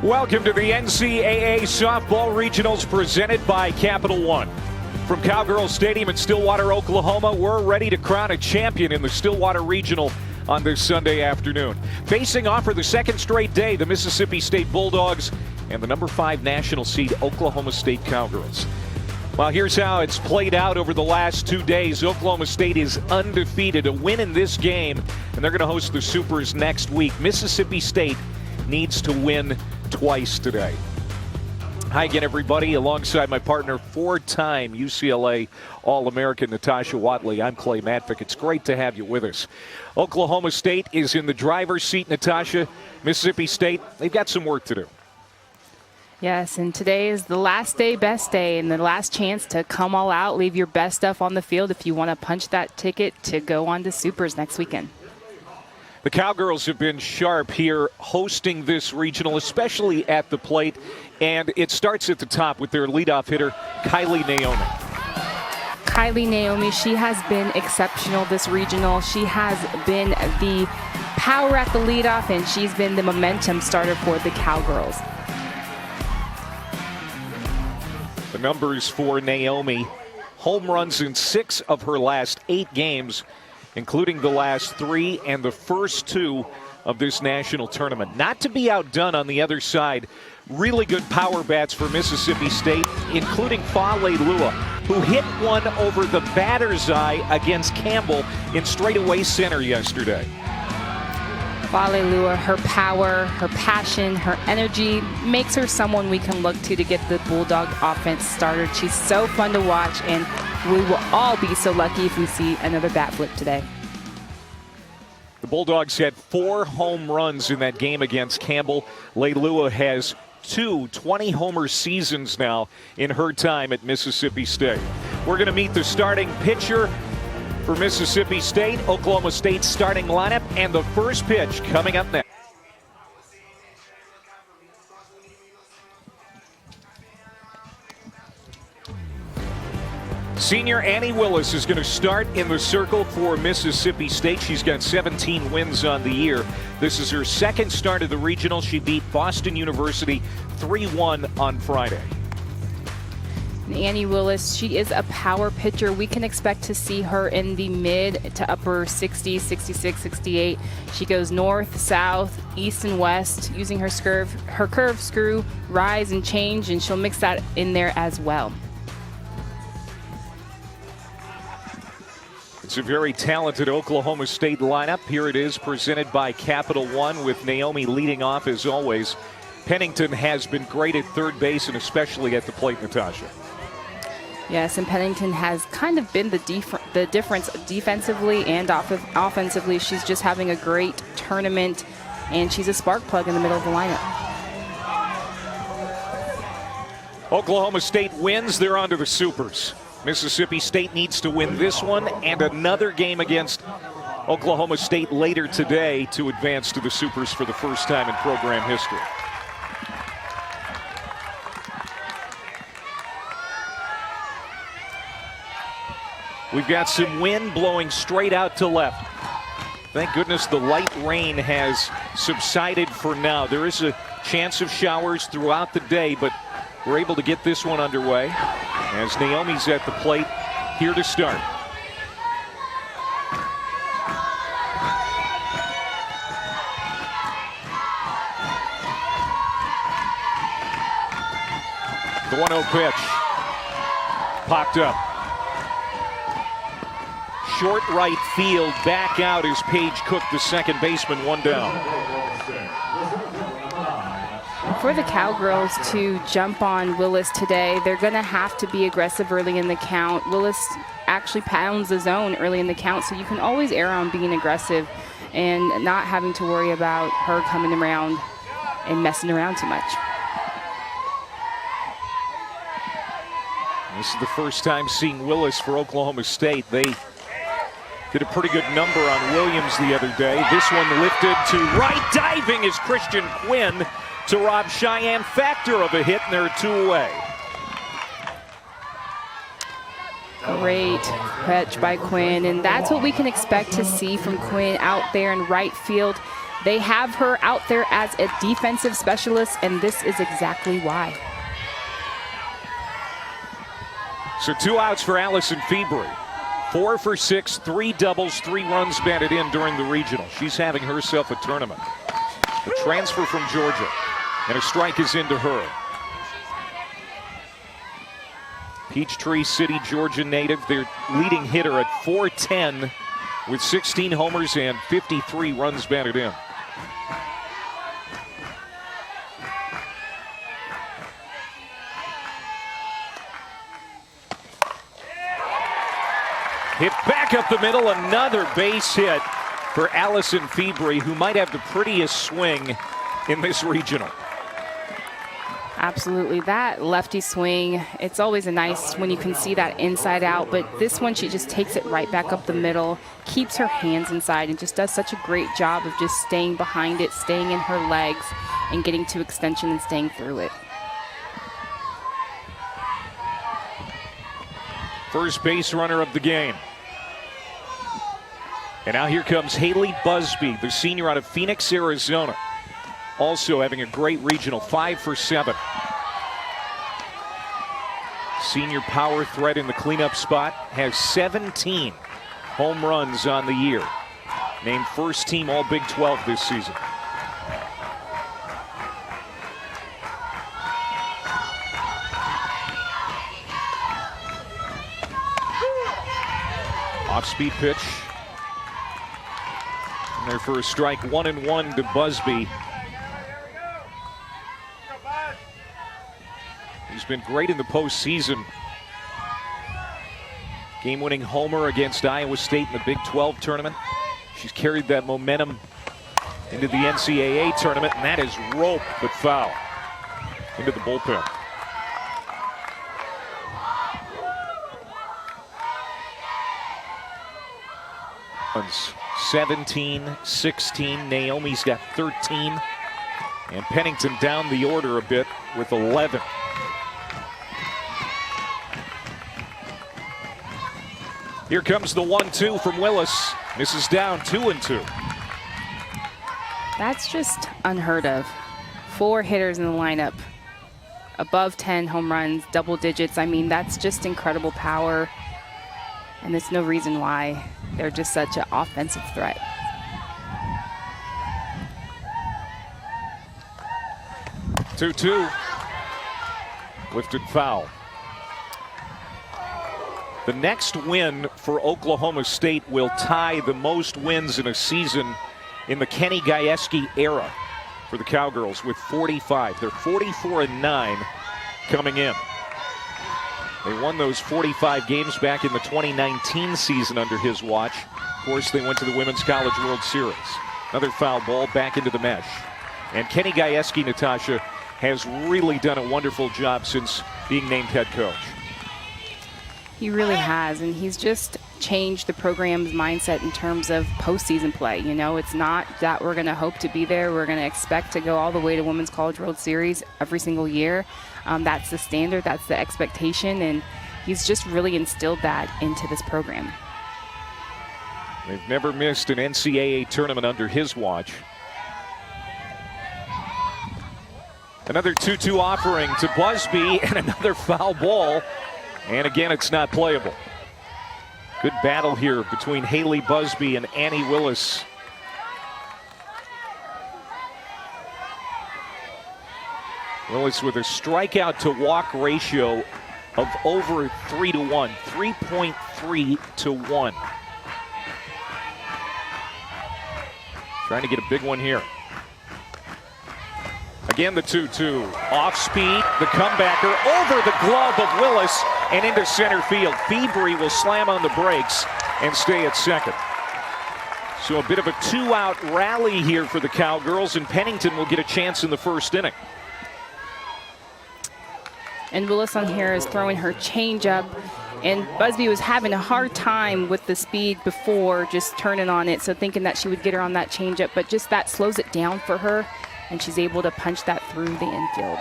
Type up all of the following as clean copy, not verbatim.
Welcome to the NCAA Softball Regionals presented by Capital One. From Cowgirls Stadium in Stillwater, Oklahoma, we're ready to crown a champion in the Stillwater Regional on this Sunday afternoon. Facing off for the second straight day, the Mississippi State Bulldogs and the number 5 national seed Oklahoma State Cowgirls. Well, here's how it's played out over the last 2 days. Oklahoma State is undefeated. A win in this game, and they're going to host the Supers next week. Mississippi State needs to win twice today. Hi again, everybody. Alongside my partner, 4-time UCLA All-American Natasha Watley, I'm Clay Matvick. It's great to have you with us. Oklahoma State is in the driver's seat, Natasha. Mississippi State, they've got some work to do. Yes, and today is the last day, best day, and the last chance to come all out, leave your best stuff on the field if you want to punch that ticket to go on to Supers next weekend. The Cowgirls have been sharp here hosting this regional, especially at the plate. And it starts at the top with their leadoff hitter, Kylie Naomi. Kylie Naomi, she has been exceptional this regional. She has been the power at the leadoff, and she's been the momentum starter for the Cowgirls. The numbers for Naomi: home runs in 6 of her last 8 games, including the last 3 and the first 2 of this national tournament. Not to be outdone on the other side, really good power bats for Mississippi State, including Fale Lua, who hit one over the batter's eye against Campbell in straightaway center yesterday. Fale Lua, her power, her passion, her energy makes her someone we can look to get the Bulldog offense started. She's so fun to watch, and we will all be so lucky if we see another bat flip today. The Bulldogs had 4 home runs in that game against Campbell. Leilua has 2 20-homer seasons now in her time at Mississippi State. We're going to meet the starting pitcher for Mississippi State, Oklahoma State's starting lineup, and the first pitch coming up next. Senior Annie Willis is going to start in the circle for Mississippi State. She's got 17 wins on the year. This is her second start of the regional. She beat Boston University 3-1 on Friday. Annie Willis, she is a power pitcher. We can expect to see her in the mid to upper 60s, 66, 68. She goes north, south, east, and west using her curve, screw, rise, and change, and she'll mix that in there as well. It's a very talented Oklahoma State lineup. Here it is, presented by Capital One, with Naomi leading off as always. Pennington has been great at third base and especially at the plate, Natasha. Yes, and Pennington has kind of been the difference defensively and offensively. She's just having a great tournament, and she's a spark plug in the middle of the lineup. Oklahoma State wins, they're on to the Supers. Mississippi State needs to win this one and another game against Oklahoma State later today to advance to the Supers for the first time in program history. We've got some wind blowing straight out to left. Thank goodness the light rain has subsided for now. There is a chance of showers throughout the day, but we're able to get this one underway as Naomi's at the plate, here to start. The 1-0 pitch popped up. Short right field, back out is Paige Cook, the second baseman, 1 down. For the Cowgirls to jump on Willis today, they're going to have to be aggressive early in the count. Willis actually pounds the zone early in the count, so you can always err on being aggressive and not having to worry about her coming around and messing around too much. This is the first time seeing Willis for Oklahoma State. They did a pretty good number on Williams the other day. This one lifted to right. Diving is Christian Quinn to rob Cheyenne Factor of a hit, and there are 2 away. Great catch by Quinn, and that's what we can expect to see from Quinn out there in right field. They have her out there as a defensive specialist, and this is exactly why. So 2 outs for Alison Fiebry. 4 for 6, 3 doubles, 3 runs batted in during the regional. She's having herself a tournament. A transfer from Georgia, and a strike is into her. Peachtree City, Georgia native, their leading hitter at .410 with 16 homers and 53 runs batted in. Hit back up the middle, another base hit for Alison Fiebry, who might have the prettiest swing in this regional. Absolutely, that lefty swing, it's always a nice when you can see that inside out, but this one she just takes it right back up the middle, keeps her hands inside, and just does such a great job of just staying behind it, staying in her legs, and getting to extension and staying through it. First base runner of the game. And now here comes Haley Busby, the senior out of Phoenix, Arizona. Also having a great regional, 5 for 7. Senior power threat in the cleanup spot, has 17 home runs on the year. Named first team All Big 12 this season. Off-speed pitch. And there for a strike, 1-1 to Busby. He's been great in the postseason. Game-winning homer against Iowa State in the Big 12 tournament. She's carried that momentum into the NCAA tournament, and that is rope but foul into the bullpen. 17-16. Naomi's got 13. And Pennington down the order a bit with 11. Here comes the 1-2 from Willis. This is down 2-2. That's just unheard of. 4 hitters in the lineup. Above 10 home runs, double digits. I mean, that's just incredible power. And there's no reason why they're just such an offensive threat. Two. Lifted foul. The next win for Oklahoma State will tie the most wins in a season in the Kenny Gajewski era for the Cowgirls with 45. They're 44-9 coming in. They won those 45 games back in the 2019 season under his watch. Of course, they went to the Women's College World Series. Another foul ball back into the mesh. And Kenny Gajewski, Natasha, has really done a wonderful job since being named head coach. He really has, and he's just changed the program's mindset in terms of postseason play. You know, it's not that we're going to hope to be there. We're going to expect to go all the way to Women's College World Series every single year. That's the standard, that's the expectation, and he's just really instilled that into this program. They've never missed an NCAA tournament under his watch. Another 2-2 offering to Busby, and another foul ball. And again, it's not playable. Good battle here between Haley Busby and Annie Willis. Willis with a strikeout to walk ratio of over 3-to-1, 3.3-to-1. Trying to get a big one here. Again, the 2-2. Off speed, the comebacker over the glove of Willis and into center field. Fiebry will slam on the brakes and stay at second. So a bit of a 2-out rally here for the Cowgirls, and Pennington will get a chance in the first inning. And Willis on here is throwing her changeup, and Busby was having a hard time with the speed before, just turning on it, so thinking that she would get her on that changeup, but just that slows it down for her, and she's able to punch that through the infield.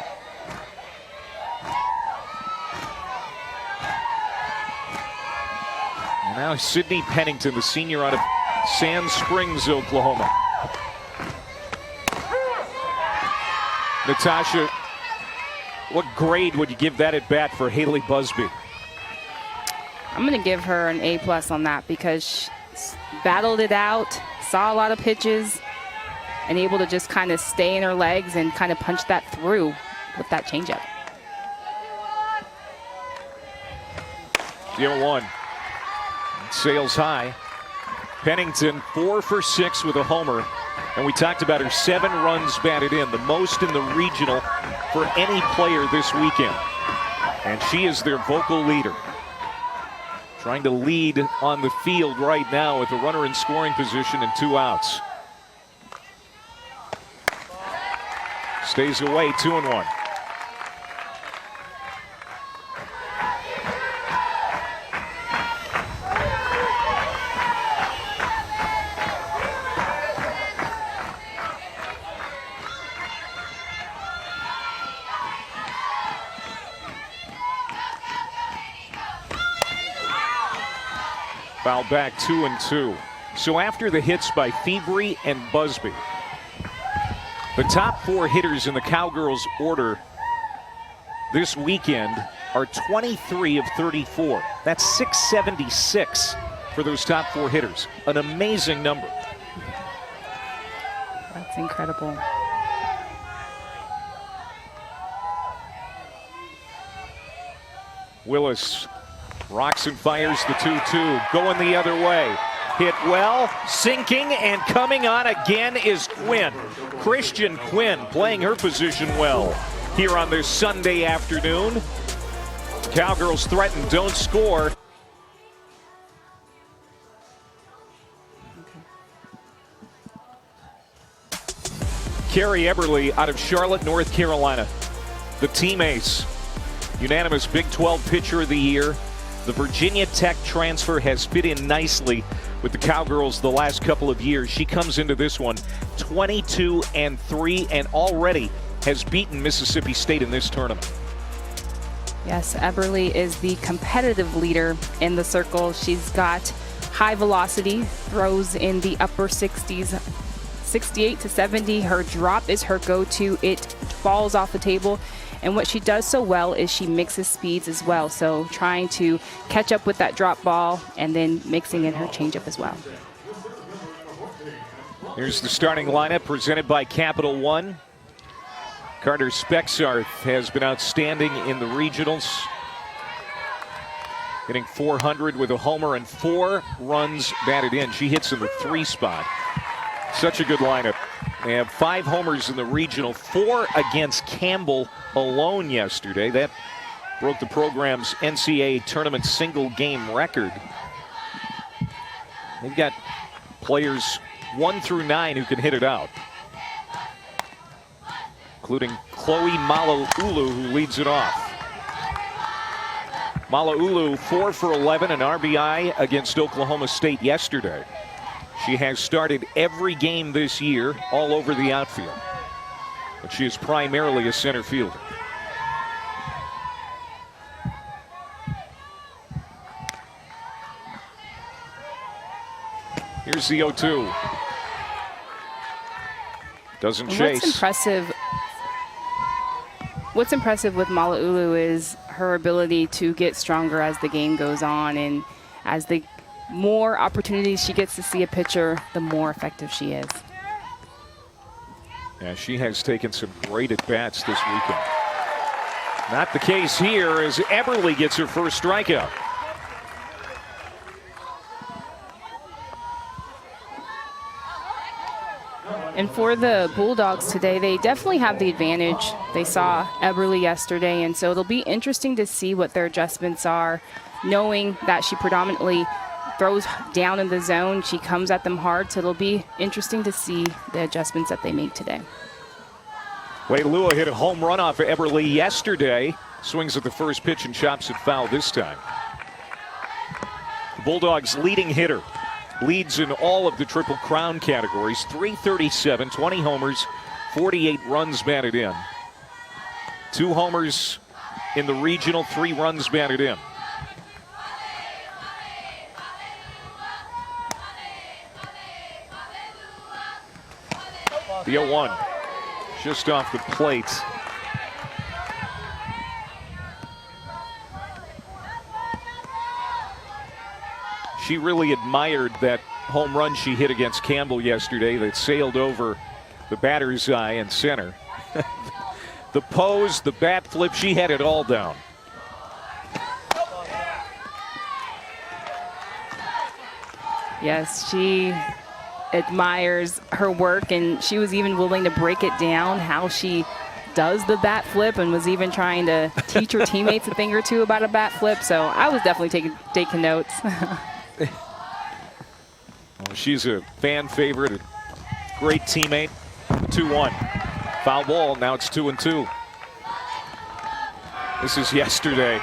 And now Sydney Pennington, the senior out of Sand Springs, Oklahoma. Natasha, what grade would you give that at bat for Haley Busby? I'm going to give her an A+ on that because she battled it out, saw a lot of pitches, and able to just kind of stay in her legs and kind of punch that through with that changeup. 0-1. Sails high. Pennington 4 for 6 with a homer. And we talked about her 7 runs batted in, the most in the regional for any player this weekend. And she is their vocal leader. Trying to lead on the field right now with a runner in scoring position and 2 outs. Stays away, 2-1. Foul back, 2-2. So after the hits by Fiebry and Busby, the top 4 hitters in the Cowgirls order this weekend are 23 of 34. That's 676 for those top 4 hitters. An amazing number. That's incredible. Willis rocks and fires the 2-2, going the other way. Hit well, sinking, and coming on again is Quinn. Christian Quinn playing her position well here on this Sunday afternoon. Cowgirls threaten, don't score. Carrie Eberly out of Charlotte, North Carolina. The team ace. Unanimous Big 12 Pitcher of the Year. The Virginia Tech transfer has fit in nicely with the Cowgirls the last couple of years. She comes into this one 22-3 and already has beaten Mississippi State in this tournament. Yes, Eberly is the competitive leader in the circle. She's got high velocity, throws in the upper 60s, 68 to 70. Her drop is her go-to. It falls off the table. And what she does so well is she mixes speeds as well. So trying to catch up with that drop ball and then mixing in her changeup as well. Here's the starting lineup presented by Capital One. Carter Spexarth has been outstanding in the regionals, hitting .400 with a homer and 4 runs batted in. She hits in the 3 spot. Such a good lineup. They have 5 homers in the regional, 4 against Campbell alone yesterday. That broke the program's NCAA tournament single game record. They've got players 1 through 9 who can hit it out, including Chloe Mala'ulu, who leads it off. Mala'ulu 4 for 11, an RBI against Oklahoma State yesterday. She has started every game this year all over the outfield, but she is primarily a center fielder. Here's the 0-2. Doesn't chase. What's impressive with Mala'ulu is her ability to get stronger as the game goes on, and as the more opportunities she gets to see a pitcher, the more effective she is. Yeah, she has taken some great at-bats this weekend. Not the case here as Eberly gets her first strikeout. And for the Bulldogs today, they definitely have the advantage. They saw Eberly yesterday, and so it'll be interesting to see what their adjustments are, knowing that she predominantly throws down in the zone. She comes at them hard, so it'll be interesting to see the adjustments that they make today. Leilua hit a home run off of Eberly yesterday. Swings at the first pitch and chops it foul this time. The Bulldogs' leading hitter. Leads in all of the Triple Crown categories. .337, 20 homers, 48 runs batted in. 2 homers in the regional, 3 runs batted in. The 0-1. just off the plate. She really admired that home run she hit against Campbell yesterday that sailed over the batter's eye and center. The pose, the bat flip, she had it all down. Yes, she admires her work, and she was even willing to break it down how she does the bat flip, and was even trying to teach her teammates a thing or two about a bat flip. So I was definitely taking notes. Well, she's a fan favorite, a great teammate. 2-1. Foul ball, now it's 2-2. This is yesterday.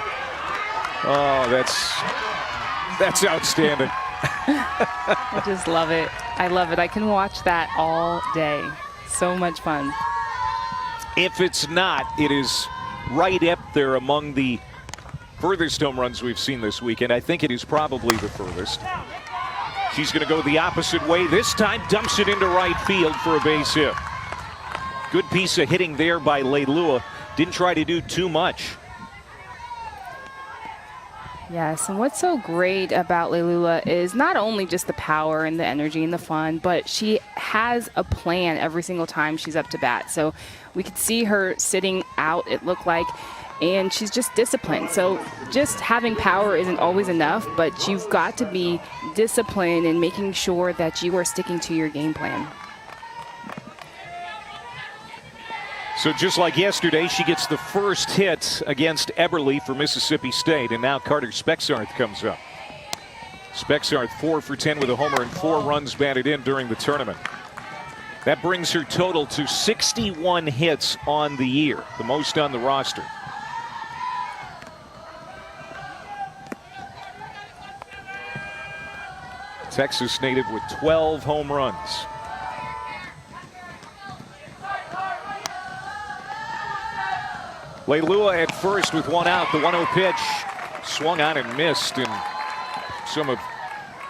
Oh, that's outstanding. I just love it. I love it. I can watch that all day. So much fun. If it's not, it is right up there among the furthest home runs we've seen this weekend. I think it is probably the furthest. She's going to go the opposite way. This time dumps it into right field for a base hit. Good piece of hitting there by Leilua. Didn't try to do too much. Yes, and what's so great about Leilua is not only just the power and the energy and the fun, but she has a plan every single time she's up to bat. So we could see her sitting out, it looked like, and she's just disciplined. So just having power isn't always enough, but you've got to be disciplined in making sure that you are sticking to your game plan. So just like yesterday, she gets the first hit against Eberly for Mississippi State, and now Carter Spexarth comes up. Spexarth 4 for 10 with a homer and 4 runs batted in during the tournament. That brings her total to 61 hits on the year, the most on the roster. Texas native with 12 home runs. Leilua at first with one out. The 1-0 pitch swung on and missed, and some of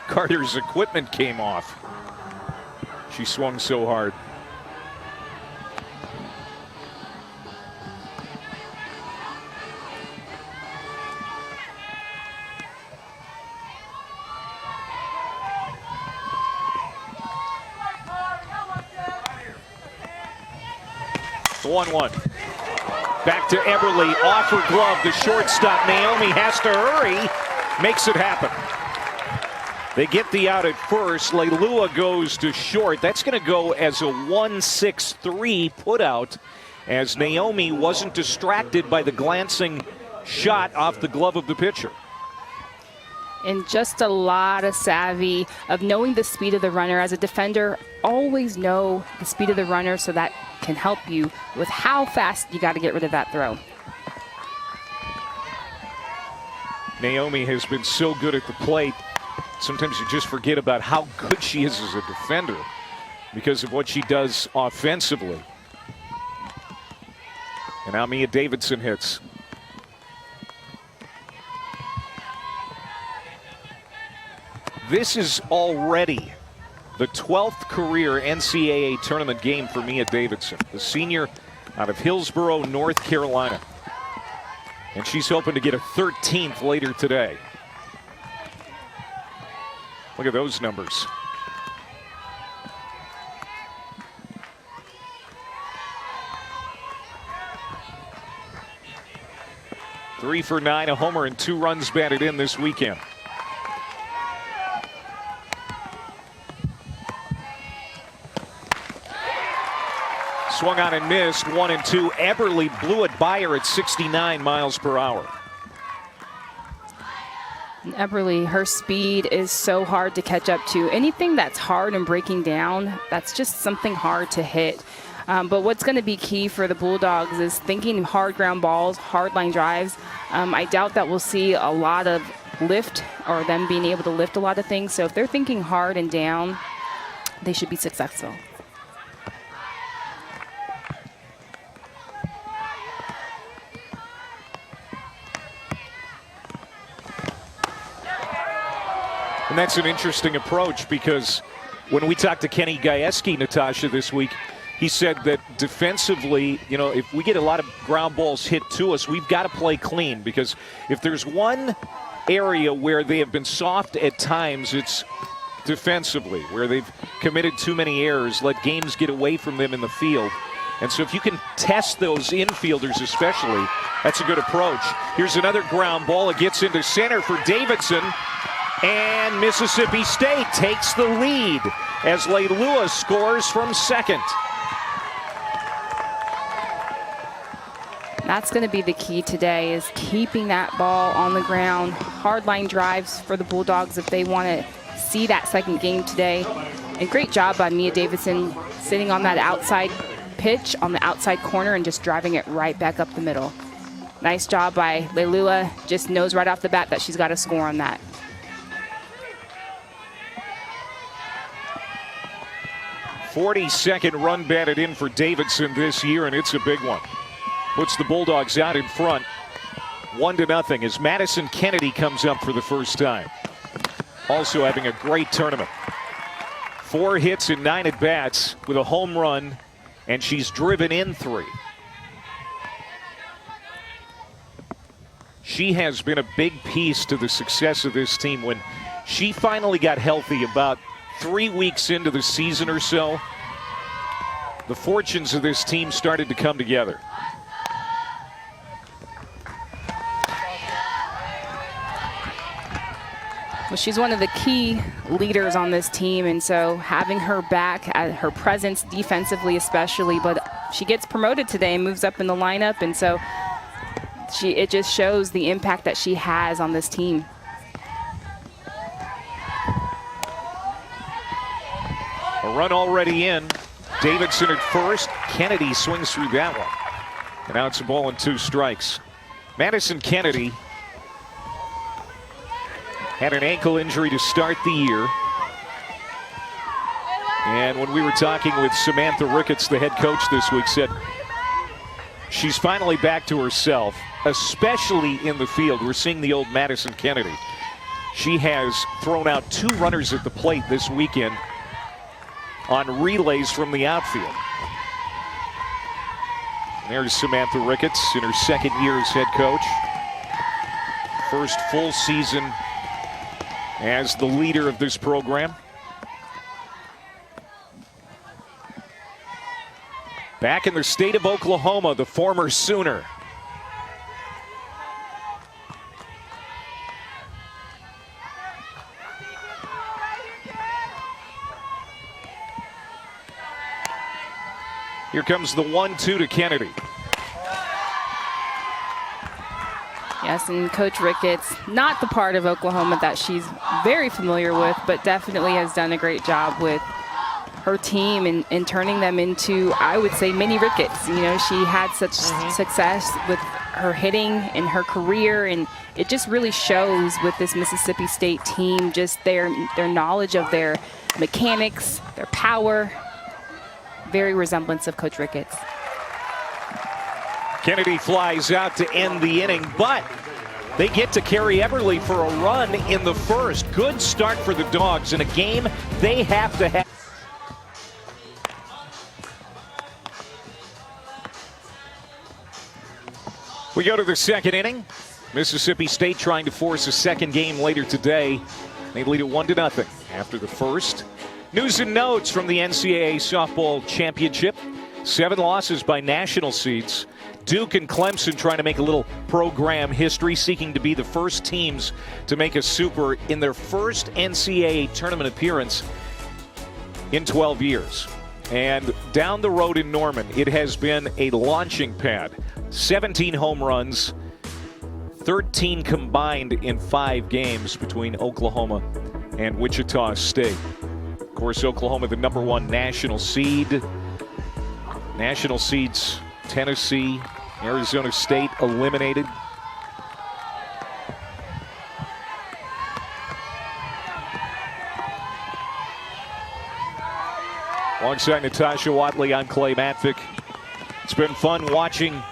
Carter's equipment came off. She swung so hard. The 1-1. Back to Eberly, off her glove, the shortstop. Naomi has to hurry, makes it happen. They get the out at first. Leilua goes to short. That's going to go as a 1-6-3 putout, as Naomi wasn't distracted by the glancing shot off the glove of the pitcher. And just a lot of savvy of knowing the speed of the runner. As a defender, always know the speed of the runner, so that can help you with how fast you got to get rid of that throw. Naomi has been so good at the plate. Sometimes you just forget about how good she is as a defender because of what she does offensively. And now Mia Davidson hits. This is already the 12th career NCAA tournament game for Mia Davidson, the senior out of Hillsborough, North Carolina. And she's hoping to get a 13th later today. Look at those numbers. Three for 9, a homer and 2 runs batted in this weekend. Swung on and missed, 1-2. Eberly blew it by her at 69 miles per hour. Eberly, her speed is so hard to catch up to. Anything that's hard and breaking down, that's just something hard to hit. But what's going to be key for the Bulldogs is thinking hard ground balls, hard line drives. I doubt that we'll see a lot of lift or them being able to lift a lot of things. So if they're thinking hard and down, they should be successful. And that's an interesting approach, because when we talked to Kenny Gajewski, Natasha, this week, he said that defensively, you know, if we get a lot of ground balls hit to us, we've got to play clean, because if there's one area where they have been soft at times, it's defensively, where they've committed too many errors, let games get away from them in the field. And so if you can test those infielders especially, that's a good approach. Here's another ground ball. It gets into center for Davidson. And Mississippi State takes the lead as Leilua scores from second. That's going to be the key today, is keeping that ball on the ground. Hardline drives for the Bulldogs if they want to see that second game today. And great job by Mia Davidson sitting on that outside pitch on the outside corner and just driving it right back up the middle. Nice job by Leilua. Just knows right off the bat that she's got to score on that. "42nd run batted in for Davidson this year, and it's a big one. Puts the Bulldogs out in front 1-0 as Madison Kennedy comes up for the first time. Also having a great tournament. 4 hits and 9 at-bats with a home run, and she's driven in 3. She has been a big piece to the success of this team. When she finally got healthy about 3 weeks into the season or so, the fortunes of this team started to come together. Well, she's one of the key leaders on this team, and so having her back, her presence defensively especially, but she gets promoted today and moves up in the lineup, and so it just shows the impact that she has on this team. A run already in. Davidson at first. Kennedy swings through that one. And now it's a ball and 2 strikes. Madison Kennedy had an ankle injury to start the year. And when we were talking with Samantha Ricketts, the head coach this week, said she's finally back to herself, especially in the field. We're seeing the old Madison Kennedy. She has thrown out 2 runners at the plate this weekend on relays from the outfield. And there's Samantha Ricketts in her second year as head coach. First full season as the leader of this program. Back in the state of Oklahoma, the former Sooner. Here comes the 1-2 to Kennedy. Yes, and Coach Ricketts, not the part of Oklahoma that she's very familiar with, but definitely has done a great job with her team and turning them into, I would say, mini Ricketts. You know, she had such success with her hitting in her career, and it just really shows with this Mississippi State team, just their knowledge of their mechanics, their power. Very resemblance of Coach Ricketts. Kennedy flies out to end the inning, but they get to Carrie Everly for a run in the first. Good start for the Dogs in a game they have to have. We go to the second inning. Mississippi State trying to force a second game later today. They lead it 1-0 after the first. News and notes from the NCAA Softball Championship. 7 losses by national seeds. Duke and Clemson trying to make a little program history, seeking to be the first teams to make a super in their first NCAA tournament appearance in 12 years. And down the road in Norman, it has been a launching pad. 17 home runs, 13 combined in 5 games between Oklahoma and Wichita State. Of course, Oklahoma, the #1 national seed. National seeds, Tennessee, Arizona State eliminated. Alongside Natasha Watley, I'm Clay Matvick. It's been fun watching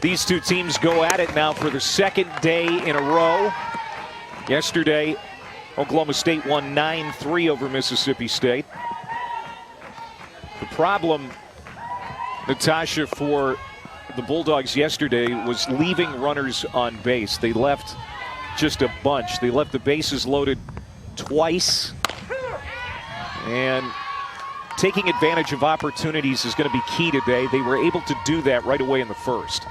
these two teams go at it now for the second day in a row. Yesterday, Oklahoma State won 9-3 over Mississippi State. The problem, Natasha, for the Bulldogs yesterday was leaving runners on base. They left just a bunch. They left the bases loaded twice. And taking advantage of opportunities is going to be key today. They were able to do that right away in the first.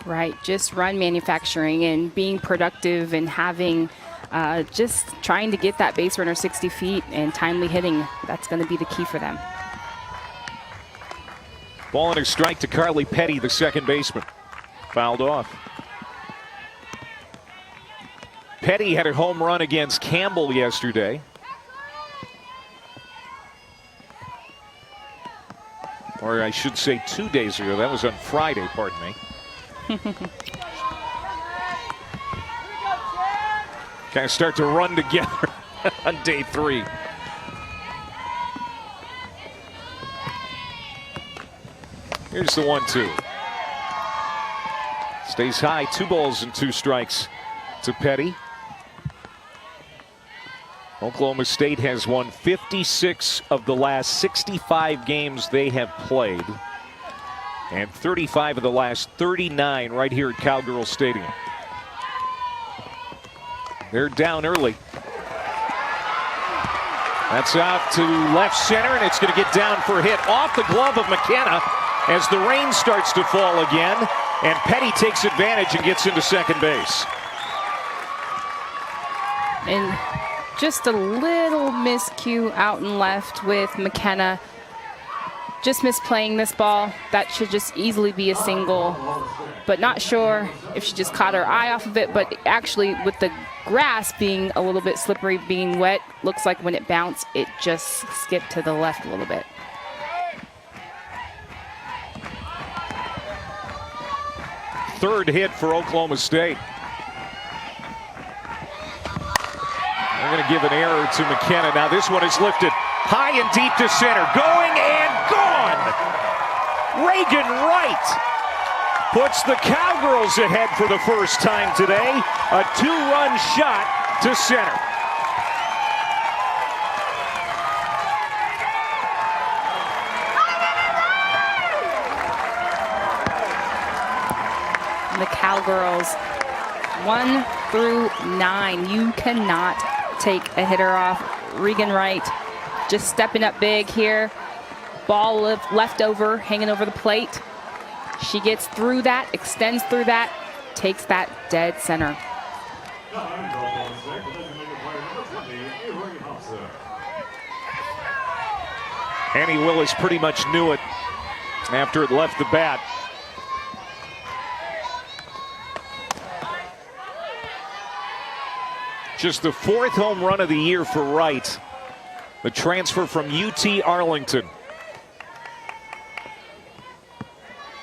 Right, just run manufacturing and being productive and having just trying to get that base runner 60 feet and timely hitting. That's going to be the key for them. Ball and a strike to Carly Petty, the second baseman. Fouled off. Petty had a home run against Campbell yesterday. Or I should say 2 days ago. That was on Friday, pardon me. Kind of start to run together on day 3. Here's the 1-2. Stays high, 2 balls and 2 strikes to Petty. Oklahoma State has won 56 of the last 65 games they have played, and 35 of the last 39 right here at Cowgirls Stadium. They're down early. That's out to left center, and it's going to get down for a hit off the glove of McKenna as the rain starts to fall again, and Petty takes advantage and gets into second base. And just a little miscue out and left with McKenna. Just misplaying this ball. That should just easily be a single, but not sure if she just caught her eye off of it. But actually, with the grass being a little bit slippery, being wet, looks like when it bounced, it just skipped to the left a little bit. Third hit for Oklahoma State. They're going to give an error to McKenna. Now this one is lifted high and deep to center. Going and gone! Reagan Wright puts the Cowgirls ahead for the first time today. A 2-run shot to center. The Cowgirls 1 through 9. You cannot take a hitter off. Reagan Wright just stepping up big here. Ball left over, hanging over the plate. She gets through that, extends through that, takes that dead center. Annie Willis pretty much knew it after it left the bat. Just the 4th home run of the year for Wright. The transfer from UT Arlington.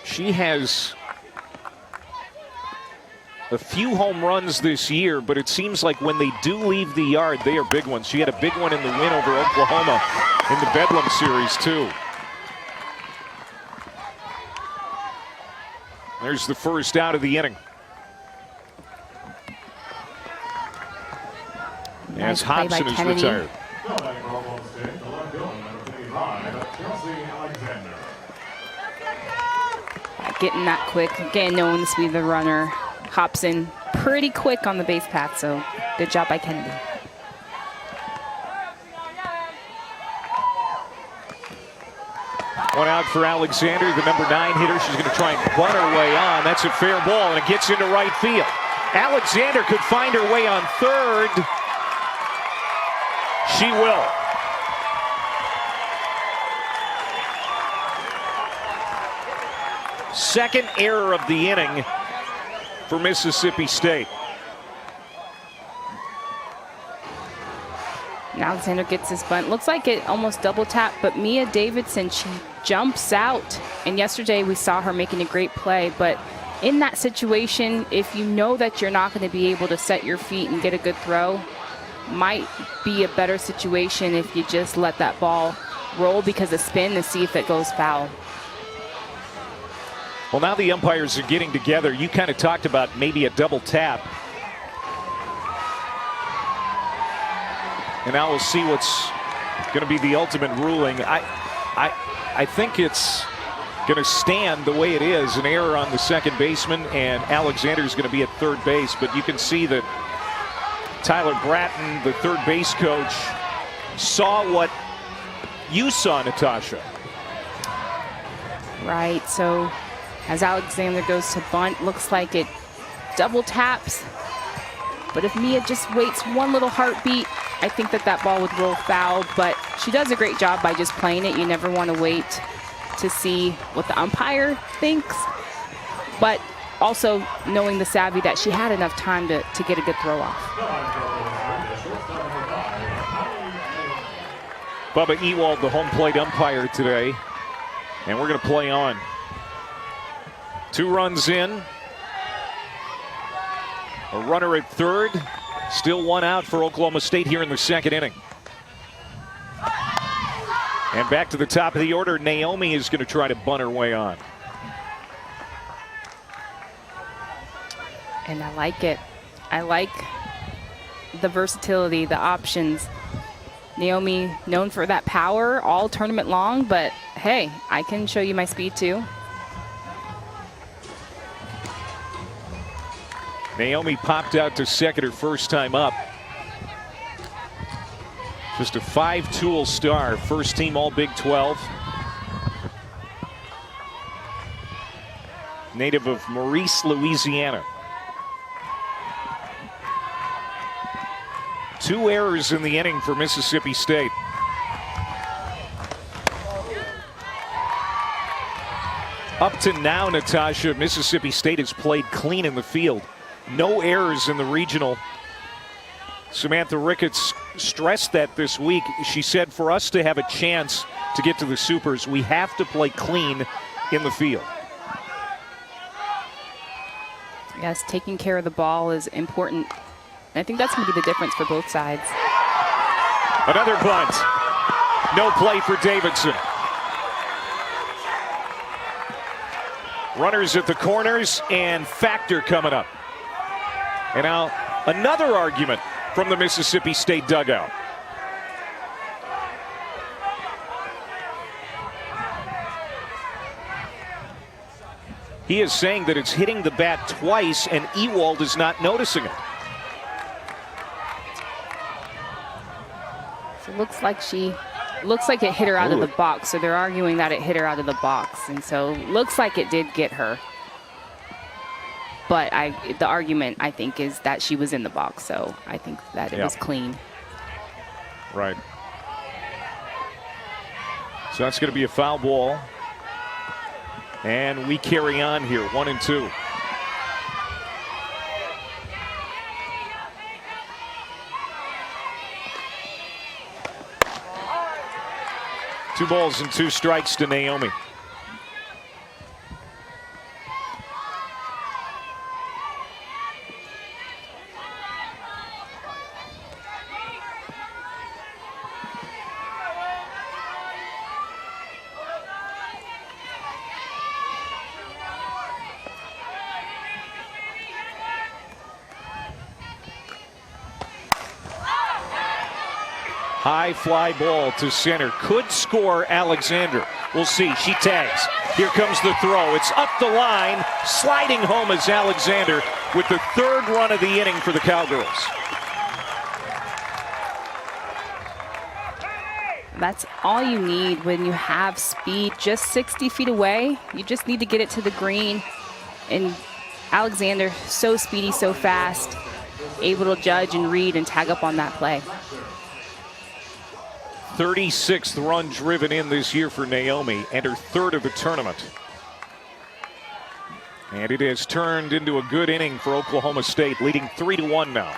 She has a few home runs this year, but it seems like when they do leave the yard, they are big ones. She had a big one in the win over Oklahoma in the Bedlam series, too. There's the first out of the inning. As Hobson is retired. Getting that quick, again, knowing this will be the runner. Hobson pretty quick on the base path, so good job by Kennedy. One out for Alexander, the number 9 hitter. She's going to try and bunt her way on. That's a fair ball, and it gets into right field. Alexander could find her way on third. She will. Second error of the inning for Mississippi State. Alexander gets his bunt. Looks like it almost double tap, but Mia Davidson, she jumps out. And yesterday we saw her making a great play, but in that situation, if you know that you're not going to be able to set your feet and get a good throw, might be a better situation if you just let that ball roll because of spin and see if it goes foul. Well, now the umpires are getting together. You kind of talked about maybe a double tap. And now we'll see what's going to be the ultimate ruling. I think it's going to stand the way it is. An error on the second baseman, and Alexander's going to be at third base. But you can see that Tyler Bratton, the third base coach, saw what you saw, Natasha. Right, so as Alexander goes to bunt, looks like it double taps. But if Mia just waits one little heartbeat, I think that ball would roll foul. But she does a great job by just playing it. You never want to wait to see what the umpire thinks. But also knowing the savvy that she had enough time to get a good throw off. Bubba Ewald, the home plate umpire today. And we're going to play on. 2 runs in. A runner at third. Still 1 out for Oklahoma State here in the second inning. And back to the top of the order, Naomi is going to try to bunt her way on. And I like it. I like the versatility, the options. Naomi known for that power all tournament long, but hey, I can show you my speed too. Naomi popped out to second her first time up. Just a 5-tool star, first team all Big 12. Native of Maurice, Louisiana. 2 errors in the inning for Mississippi State. Up to now, Natasha, Mississippi State has played clean in the field. No errors in the regional. Samantha Ricketts stressed that this week. She said for us to have a chance to get to the Supers, we have to play clean in the field. Yes, taking care of the ball is important. I think that's going to be the difference for both sides. Another bunt. No play for Davidson. Runners at the corners and Factor coming up. And now another argument from the Mississippi State dugout. He is saying that it's hitting the bat twice and Ewald is not noticing it. So it looks like it hit her out of the box. So they're arguing that it hit her out of the box. And so looks like it did get her. But the argument, I think, is that she was in the box. So I think that it was clean. Right. So that's going to be a foul ball. And we carry on here, 1-2. Two balls and 2 strikes to Naomi. High fly ball to center. Could score Alexander. We'll see. She tags. Here comes the throw. It's up the line. Sliding home is Alexander with the 3rd run of the inning for the Cowgirls. That's all you need when you have speed. Just 60 feet away. You just need to get it to the green. And Alexander, so speedy, so fast, able to judge and read and tag up on that play. 36th run driven in this year for Naomi and her 3rd of the tournament. And it has turned into a good inning for Oklahoma State, leading 3-1 now.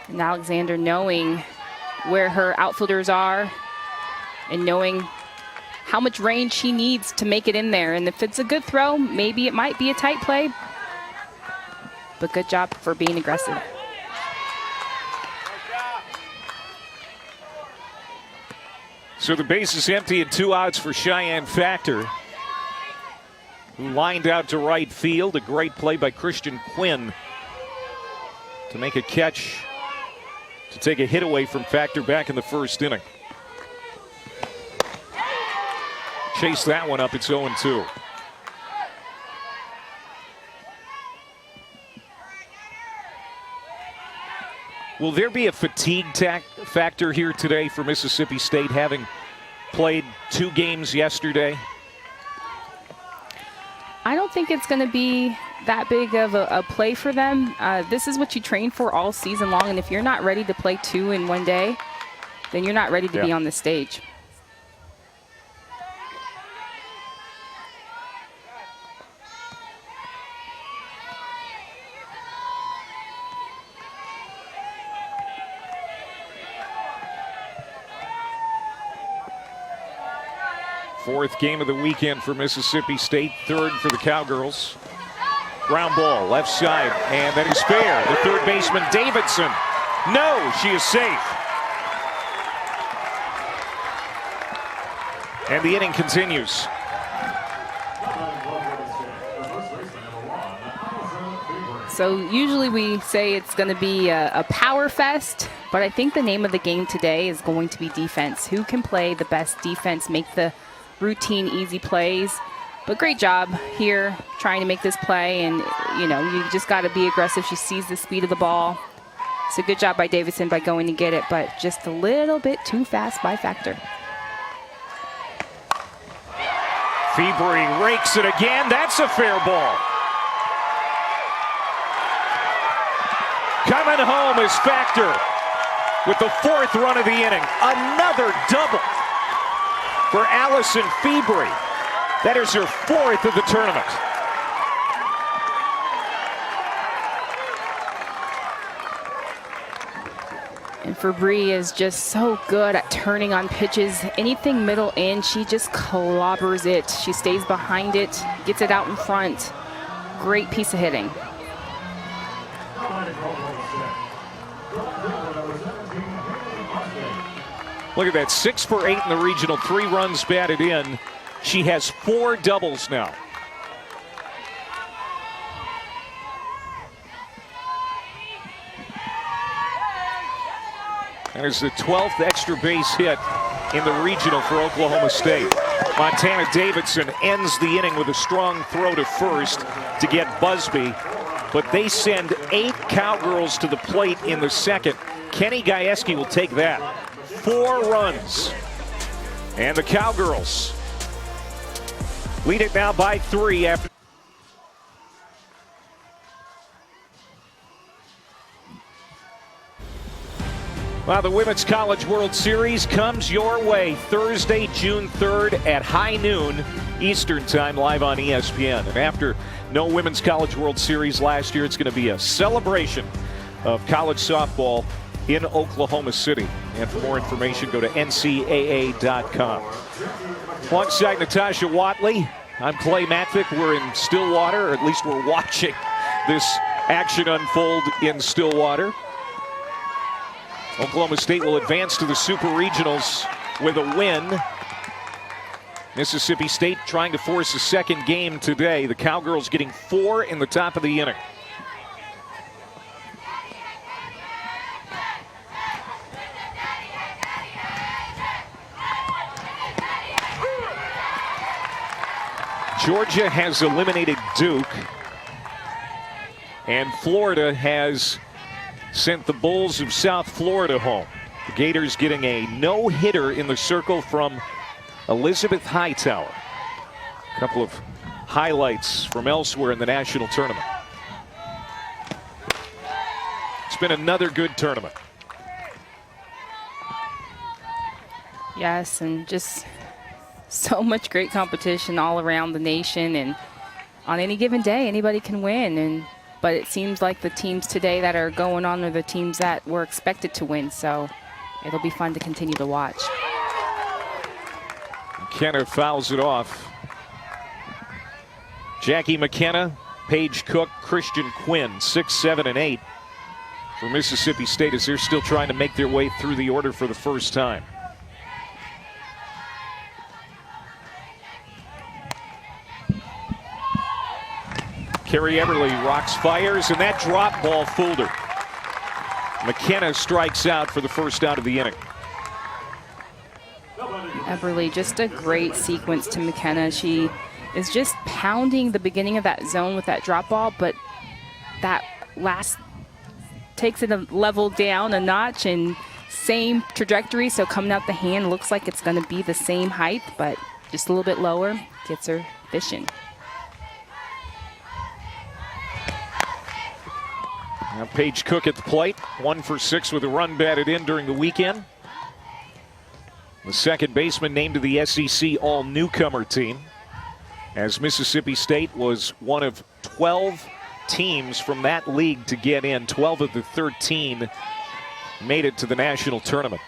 And Alexander knowing where her outfielders are and knowing how much range she needs to make it in there. And if it's a good throw, maybe it might be a tight play. But good job for being aggressive. So the base is empty and 2 outs for Cheyenne Factor, who lined out to right field. A great play by Christian Quinn to make a catch to take a hit away from Factor back in the 1st inning. chase that one up. It's 0-2. Will there be a fatigue factor here today for Mississippi State, having played 2 games yesterday? I don't think it's going to be that big of a play for them. This is what you train for all season long, and if you're not ready to play 2 in one day, then you're not ready to be on the stage. Fourth game of the weekend for Mississippi State, third for the Cowgirls. Ground ball, left side, and that is fair. The third baseman, Davidson. No, she is safe. And the inning continues. So usually we say it's going to be a power fest, but I think the name of the game today is going to be defense. Who can play the best defense, make the routine, easy plays? But great job here trying to make this play, and you just got to be aggressive. She sees the speed of the ball. So good job by Davidson by going to get it, but just a little bit too fast by Factor. Fiebry rakes it again. That's a fair ball. Coming home is Factor with the 4th run of the inning. Another double for Alison Fiebry. That is her 4th of the tournament. And Fiebry is just so good at turning on pitches. Anything middle in, she just clobbers it. She stays behind it, gets it out in front. Great piece of hitting. Look at that, 6 for 8 in the regional, 3 runs batted in. She has 4 doubles now. That is the 12th extra base hit in the regional for Oklahoma State. Montana Davidson ends the inning with a strong throw to first to get Busby, but they send 8 Cowgirls to the plate in the second. Kenny Gajewski will take that. 4 runs. And the Cowgirls lead it now by 3 after. Well, the Women's College World Series comes your way Thursday, June 3rd at high noon Eastern Time, live on ESPN. And after no Women's College World Series last year, it's going to be a celebration of college softball in Oklahoma City. And for more information, go to ncaa.com. Alongside Natasha Watley, I'm Clay Matvick. We're in Stillwater, or at least we're watching this action unfold in Stillwater. Oklahoma State will advance to the Super Regionals with a win. Mississippi State trying to force a second game today. The Cowgirls getting 4 in the top of the inning. Georgia has eliminated Duke, and Florida has sent the Bulls of South Florida home. The Gators getting a no-hitter in the circle from Elizabeth Hightower. A couple of highlights from elsewhere in the national tournament. It's been another good tournament. Yes, and just so much great competition all around the nation, and on any given day anybody can win. But it seems like the teams today that are going on are the teams that were expected to win, so it'll be fun to continue to watch. McKenna fouls it off. Jackie McKenna, Paige Cook, Christian Quinn, 6, 7, and 8 for Mississippi State as they're still trying to make their way through the order for the first time. Carrie Everly rocks, fires, and that drop ball fooled her. McKenna strikes out for the first out of the inning. Eberly, just a great sequence to McKenna. She is just pounding the beginning of that zone with that drop ball, but that last takes it a level down a notch and same trajectory. So coming out the hand looks like it's going to be the same height, but just a little bit lower, gets her fishing. Now Paige Cook at the plate, 1 for 6 with a run batted in during the weekend. The second baseman named to the SEC all-newcomer team, as Mississippi State was one of 12 teams from that league to get in. 12 of the 13 made it to the national tournament.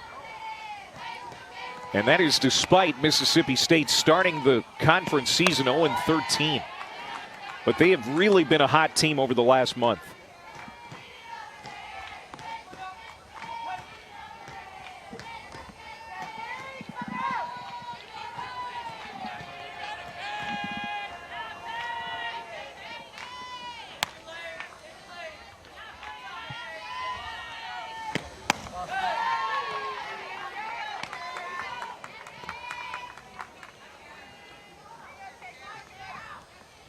And that is despite Mississippi State starting the conference season 0-13. But they have really been a hot team over the last month.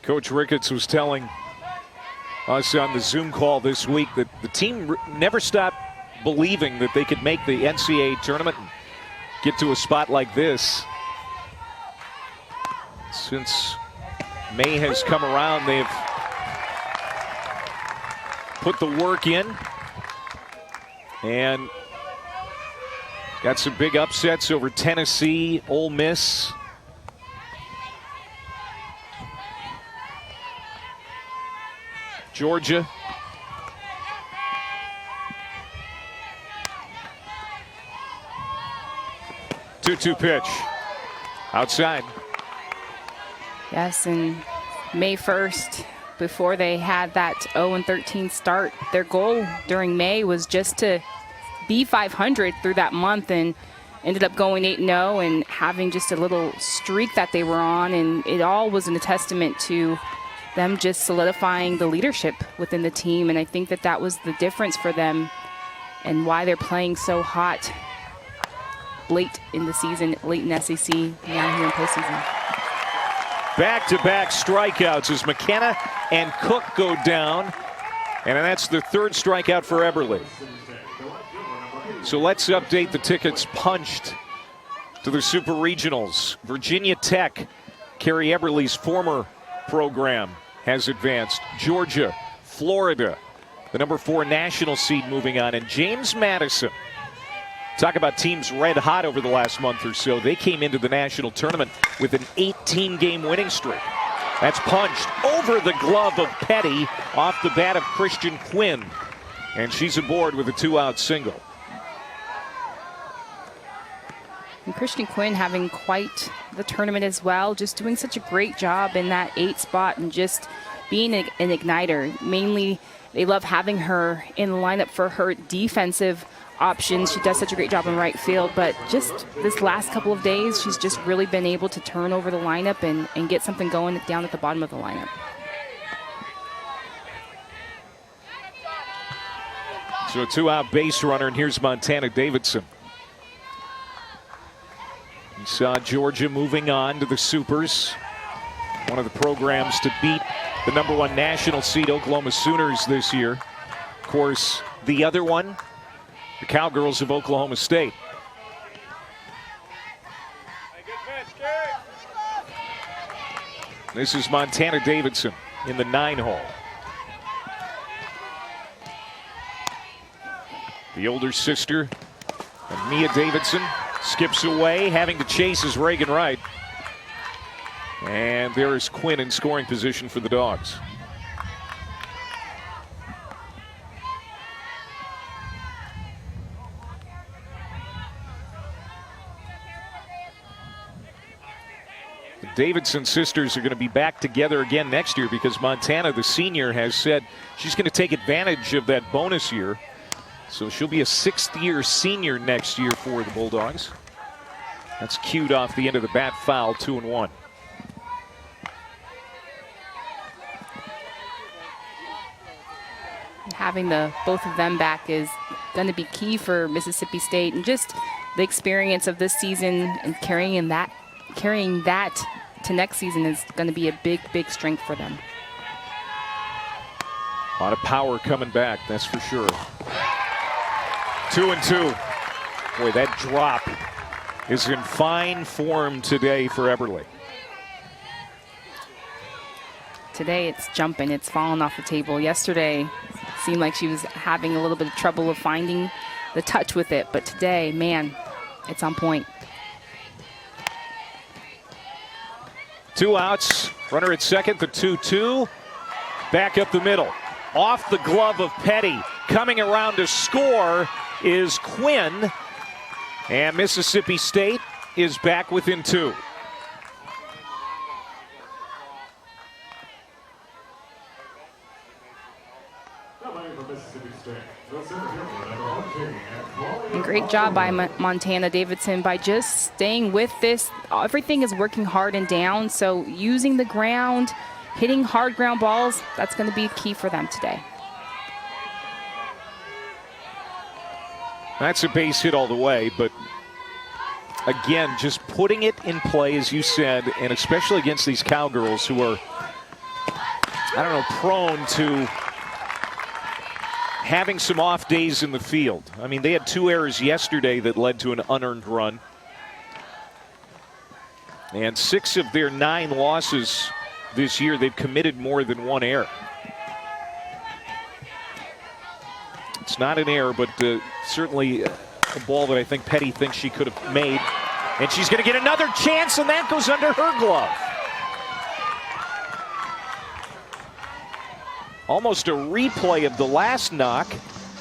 Coach Ricketts was telling us on the Zoom call this week that the team never stopped believing that they could make the NCAA tournament and get to a spot like this. Since May has come around, they've put the work in and got some big upsets over Tennessee, Ole Miss. Georgia. Two-two pitch. Outside. Yes, and May 1st, before they had that 0-13 start, their goal during May was just to be 500 through that month, and ended up going 8-0 and having just a little streak that they were on, and it all was a testament to them just solidifying the leadership within the team. And I think that that was the difference for them and why they're playing so hot late in the season, late in SEC, now here in postseason. Back-to-back strikeouts as McKenna and Cook go down. And that's the third strikeout for Eberly. So let's update the tickets punched to the Super Regionals. Virginia Tech, Carrie Eberly's former program, has advanced. Georgia, Florida, the number 4 national seed moving on. And James Madison, talk about teams red hot over the last month or so. They came into the national tournament with an 18-game winning streak. That's punched over the glove of Petty off the bat of Christian Quinn. And she's aboard with a 2-out single. And Christian Quinn having quite the tournament as well, just doing such a great job in that 8 spot and just being an igniter. Mainly, they love having her in the lineup for her defensive options. She does such a great job in right field, but just this last couple of days, she's just really been able to turn over the lineup and get something going down at the bottom of the lineup. So a 2-out base runner, and here's Montana Davidson. We saw Georgia moving on to the Supers, one of the programs to beat the number 1 national seed Oklahoma Sooners this year. Of course, the other one, the Cowgirls of Oklahoma State. This is Montana Davidson in the 9-hole. The older sister of Mia Davidson skips away, having to chase is Reagan Wright. And there is Quinn in scoring position for the Dogs. The Davidson sisters are going to be back together again next year because Montana, the senior, has said she's going to take advantage of that bonus year. So she'll be a 6th-year senior next year for the Bulldogs. That's cued off the end of the bat foul, 2-1. Having both of them back is going to be key for Mississippi State, and just the experience of this season and carrying that to next season is going to be a big, big strength for them. A lot of power coming back, that's for sure. 2-2. Boy, that drop is in fine form today for Eberle. Today it's jumping, it's falling off the table. Yesterday seemed like she was having a little bit of trouble of finding the touch with it, but today, man, it's on point. 2 outs, runner at second, the 2-2. Back up the middle. Off the glove of Petty. Coming around to score is Quinn. And Mississippi State is back within 2. And great job by Montana Davidson by just staying with this. Everything is working hard and down, so using the ground, hitting hard ground balls, that's going to be key for them today. That's a base hit all the way, but again, just putting it in play, as you said, and especially against these Cowgirls who are, I don't know, prone to having some off days in the field. I mean, they had 2 errors yesterday that led to an unearned run. And 6 of their 9 losses this year, they've committed more than 1 error. It's not an error, but certainly a ball that I think Petty thinks she could have made. And she's going to get another chance, and that goes under her glove. Almost a replay of the last knock.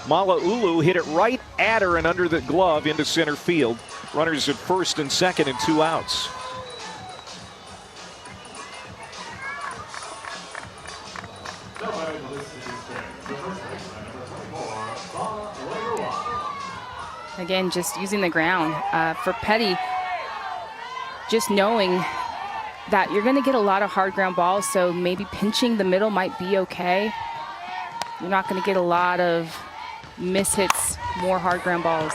Mala'ulu hit it right at her and under the glove into center field. Runners at first and second and 2 outs. Again, just using the ground. For Petty, just knowing that you're going to get a lot of hard ground balls, so maybe pinching the middle might be okay. You're not going to get a lot of mishits, more hard ground balls.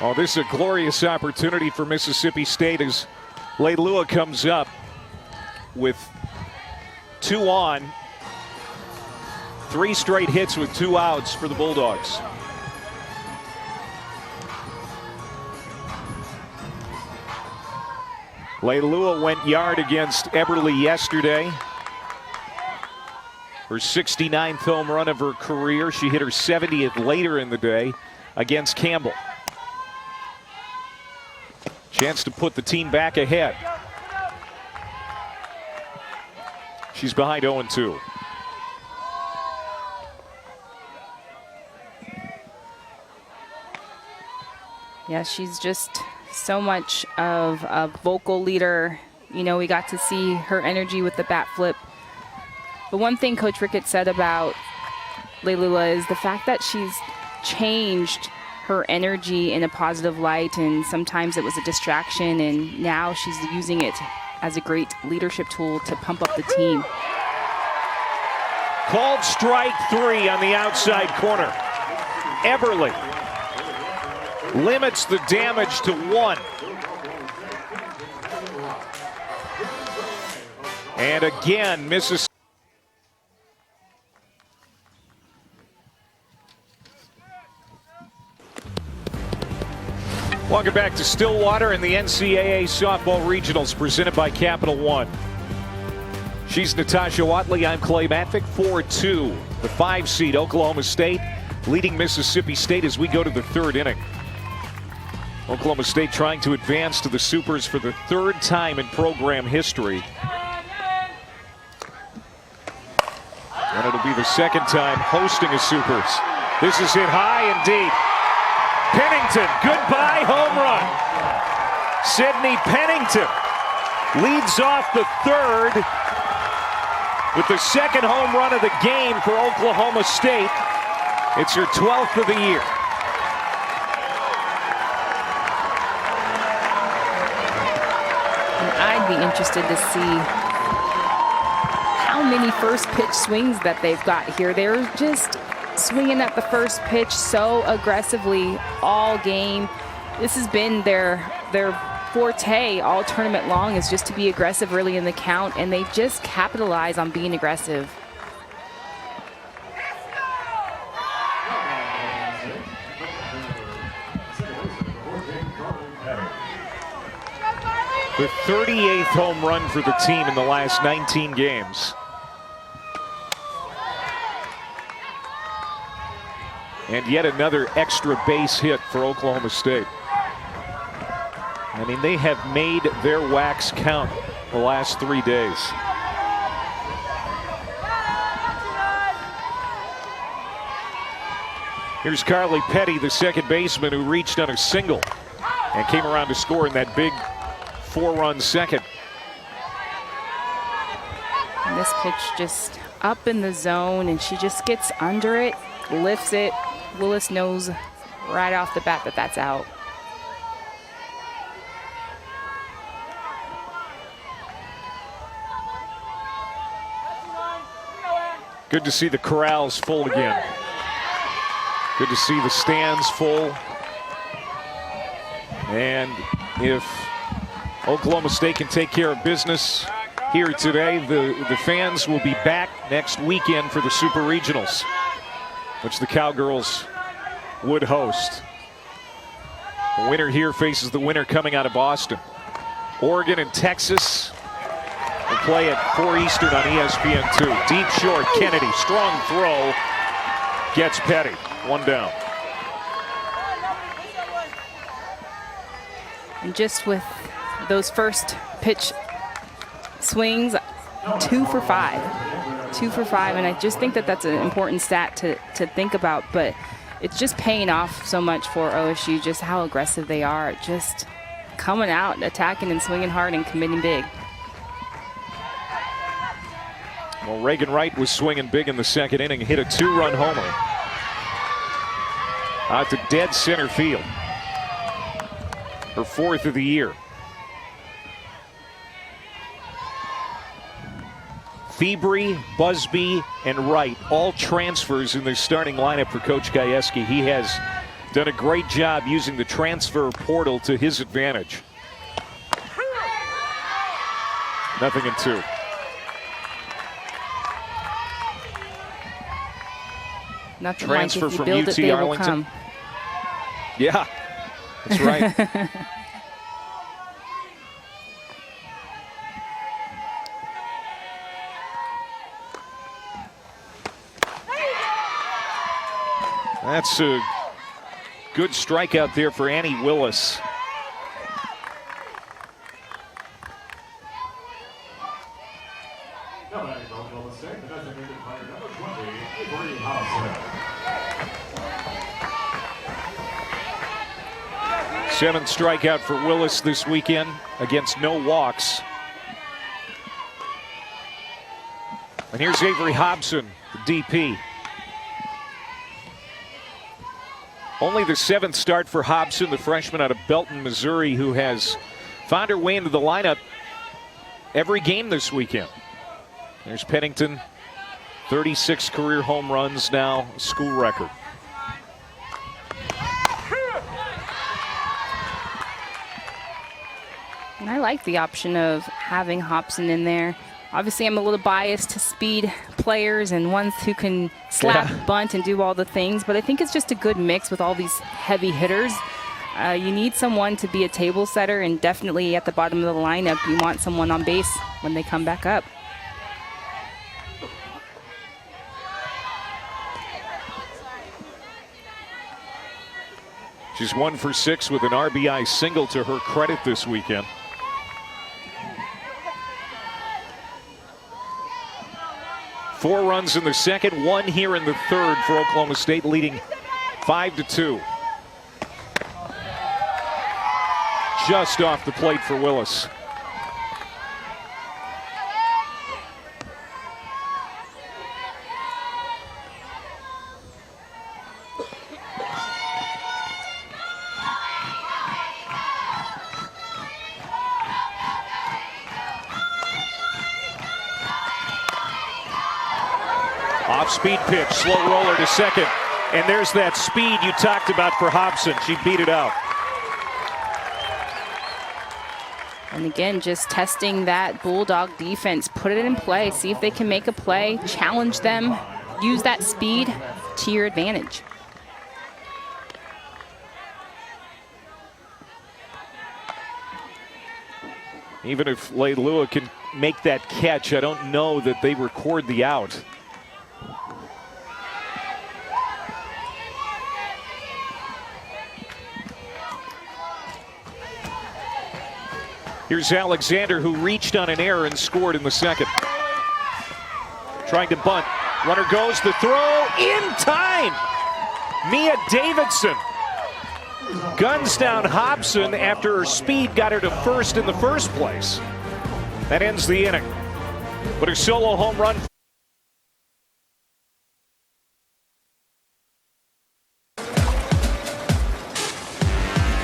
Oh, this is a glorious opportunity for Mississippi State as Leilua comes up with 2 on. 3 straight hits with 2 outs for the Bulldogs. Leilua went yard against Eberle yesterday. Her 69th home run of her career. She hit her 70th later in the day against Campbell. Chance to put the team back ahead. She's behind 0-2. Yeah, she's just so much of a vocal leader. You know, we got to see her energy with the bat flip. But one thing Coach Ricketts said about Leilua is the fact that she's changed her energy in a positive light, and sometimes it was a distraction, and now she's using it as a great leadership tool to pump up the team. Called strike 3 on the outside corner. Eberle limits the damage to 1. And again, Mississippi. Welcome back to Stillwater and the NCAA Softball Regionals presented by Capital One. She's Natasha Watley, I'm Clay Matvick. 4-2, the 5 seed Oklahoma State leading Mississippi State as we go to the 3rd inning. Oklahoma State trying to advance to the Supers for the 3rd time in program history. And it'll be the 2nd time hosting a Supers. This is hit high and deep. Pennington, goodbye home run. Sydney Pennington leads off the 3rd with the 2nd home run of the game for Oklahoma State. It's her 12th of the year. I'd be interested to see how many first pitch swings that they've got here. They're just swinging at the first pitch so aggressively all game. This has been their forte all tournament long, is just to be aggressive early in the count, and they just capitalize on being aggressive. The 38th home run for the team in the last 19 games. And yet another extra base hit for Oklahoma State. I mean, they have made their wax count the last 3 days. Here's Carly Petty, the second baseman, who reached on a single and came around to score in that big 4-run second. And this pitch just up in the zone, and she just gets under it, lifts it. Willis knows right off the bat that that's out. Good to see the corrals full again. Good to see the stands full. And if Oklahoma State can take care of business here today, the fans will be back next weekend for the Super Regionals, which the Cowgirls would host. The winner here faces the winner coming out of Boston. Oregon and Texas will play at 4 Eastern on ESPN2. Deep short, Kennedy, strong throw, gets Petty. 1 down. And just with those first pitch swings, 2 for 5. 2 for 5, and I just think that that's an important stat to think about, but it's just paying off so much for OSU, just how aggressive they are, just coming out, attacking and swinging hard and committing big. Well, Reagan Wright was swinging big in the second inning, hit a 2-run homer out to dead center field. Her 4th of the year. Fiebry, Busby, and Wright, all transfers in the starting lineup for Coach Gajewski. He has done a great job using the transfer portal to his advantage. 0-2. Nothing Transfer like if you from build UT it, they will Arlington. come. Yeah, that's right. That's a good strikeout there for Annie Willis. Seventh strikeout for Willis this weekend against no walks. And here's Avery Hobson, the DP. Only the 7th start for Hobson, the freshman out of Belton, Missouri, who has found her way into the lineup every game this weekend. There's Pennington, 36 career home runs now, school record. And I like the option of having Hobson in there. Obviously, I'm a little biased to speed players and ones who can slap, bunt, and do all the things, but I think it's just a good mix with all these heavy hitters. You need someone to be a table setter, and definitely at the bottom of the lineup, you want someone on base when they come back up. She's 1 for 6 with an RBI single to her credit this weekend. Four runs in the second, 1 here in the third for Oklahoma State, leading 5-2. Just off the plate for Willis. Off-speed pitch, slow roller to second. And there's that speed you talked about for Hobson. She beat it out. And again, just testing that Bulldog defense. Put it in play. See if they can make a play. Challenge them. Use that speed to your advantage. Even if Leilua can make that catch, I don't know that they record the out. Here's Alexander, who reached on an error and scored in the second. Trying to bunt. Runner goes, the throw in time. Mia Davidson guns down Hobson after her speed got her to first in the first place. That ends the inning. But her solo home run.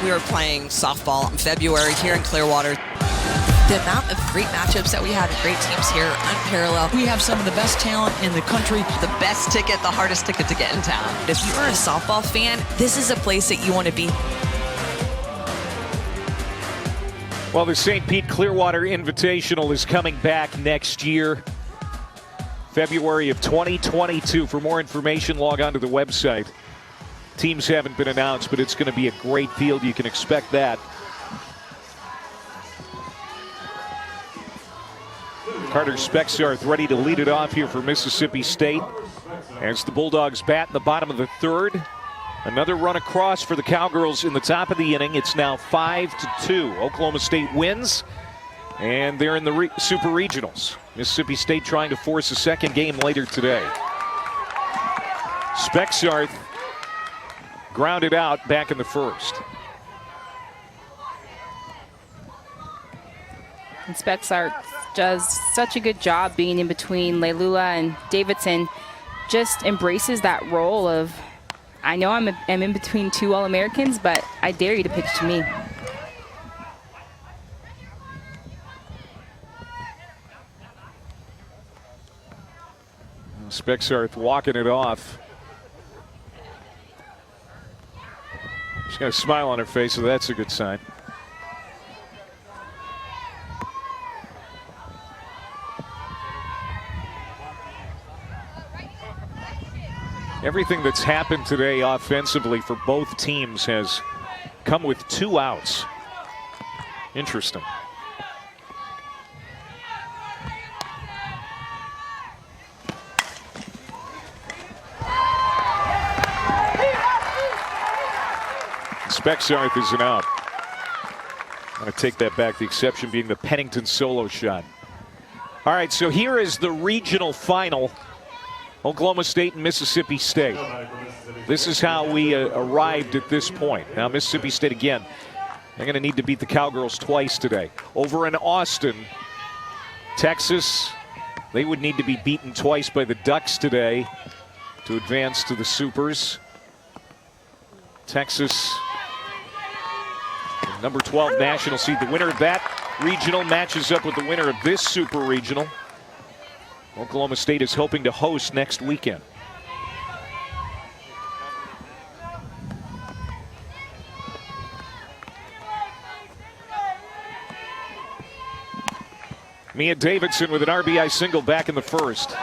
We were playing softball in February here in Clearwater. The amount of great matchups that we have and great teams here, unparalleled. We have some of the best talent in the country. The best ticket, the hardest ticket to get in town. If you are a softball fan, this is a place that you want to be. Well, the St. Pete Clearwater Invitational is coming back next year, February of 2022. For more information, log on to the website. Teams haven't been announced, but it's going to be a great field. You can expect that. Carter Spexarth ready to lead it off here for Mississippi State. As the Bulldogs bat in the bottom of the third. Another run across for the Cowgirls in the top of the inning. It's now 5-2. Oklahoma State wins, and they're in the Super Regionals. Mississippi State trying to force a second game later today. Spexarth grounded out back in the first. And Spexarth does such a good job being in between Leilua and Davidson. Just embraces that role of, I know I'm in between two All-Americans, but I dare you to pitch to me. Spexarth walking it off. She's got a smile on her face, so that's a good sign. Everything that's happened today offensively for both teams has come with 2 outs. Interesting. Spexarth is an out. I'm going to take that back, the exception being the Pennington solo shot. All right, so here is the regional final. Oklahoma State and Mississippi State. This is how we arrived at this point. Now Mississippi State again, they're going to need to beat the Cowgirls twice today. Over in Austin, Texas, they would need to be beaten twice by the Ducks today to advance to the Supers. Texas, the number 12 national seed. The winner of that regional matches up with the winner of this Super Regional. Oklahoma State is hoping to host next weekend. Mia Davidson with an RBI single back in the first.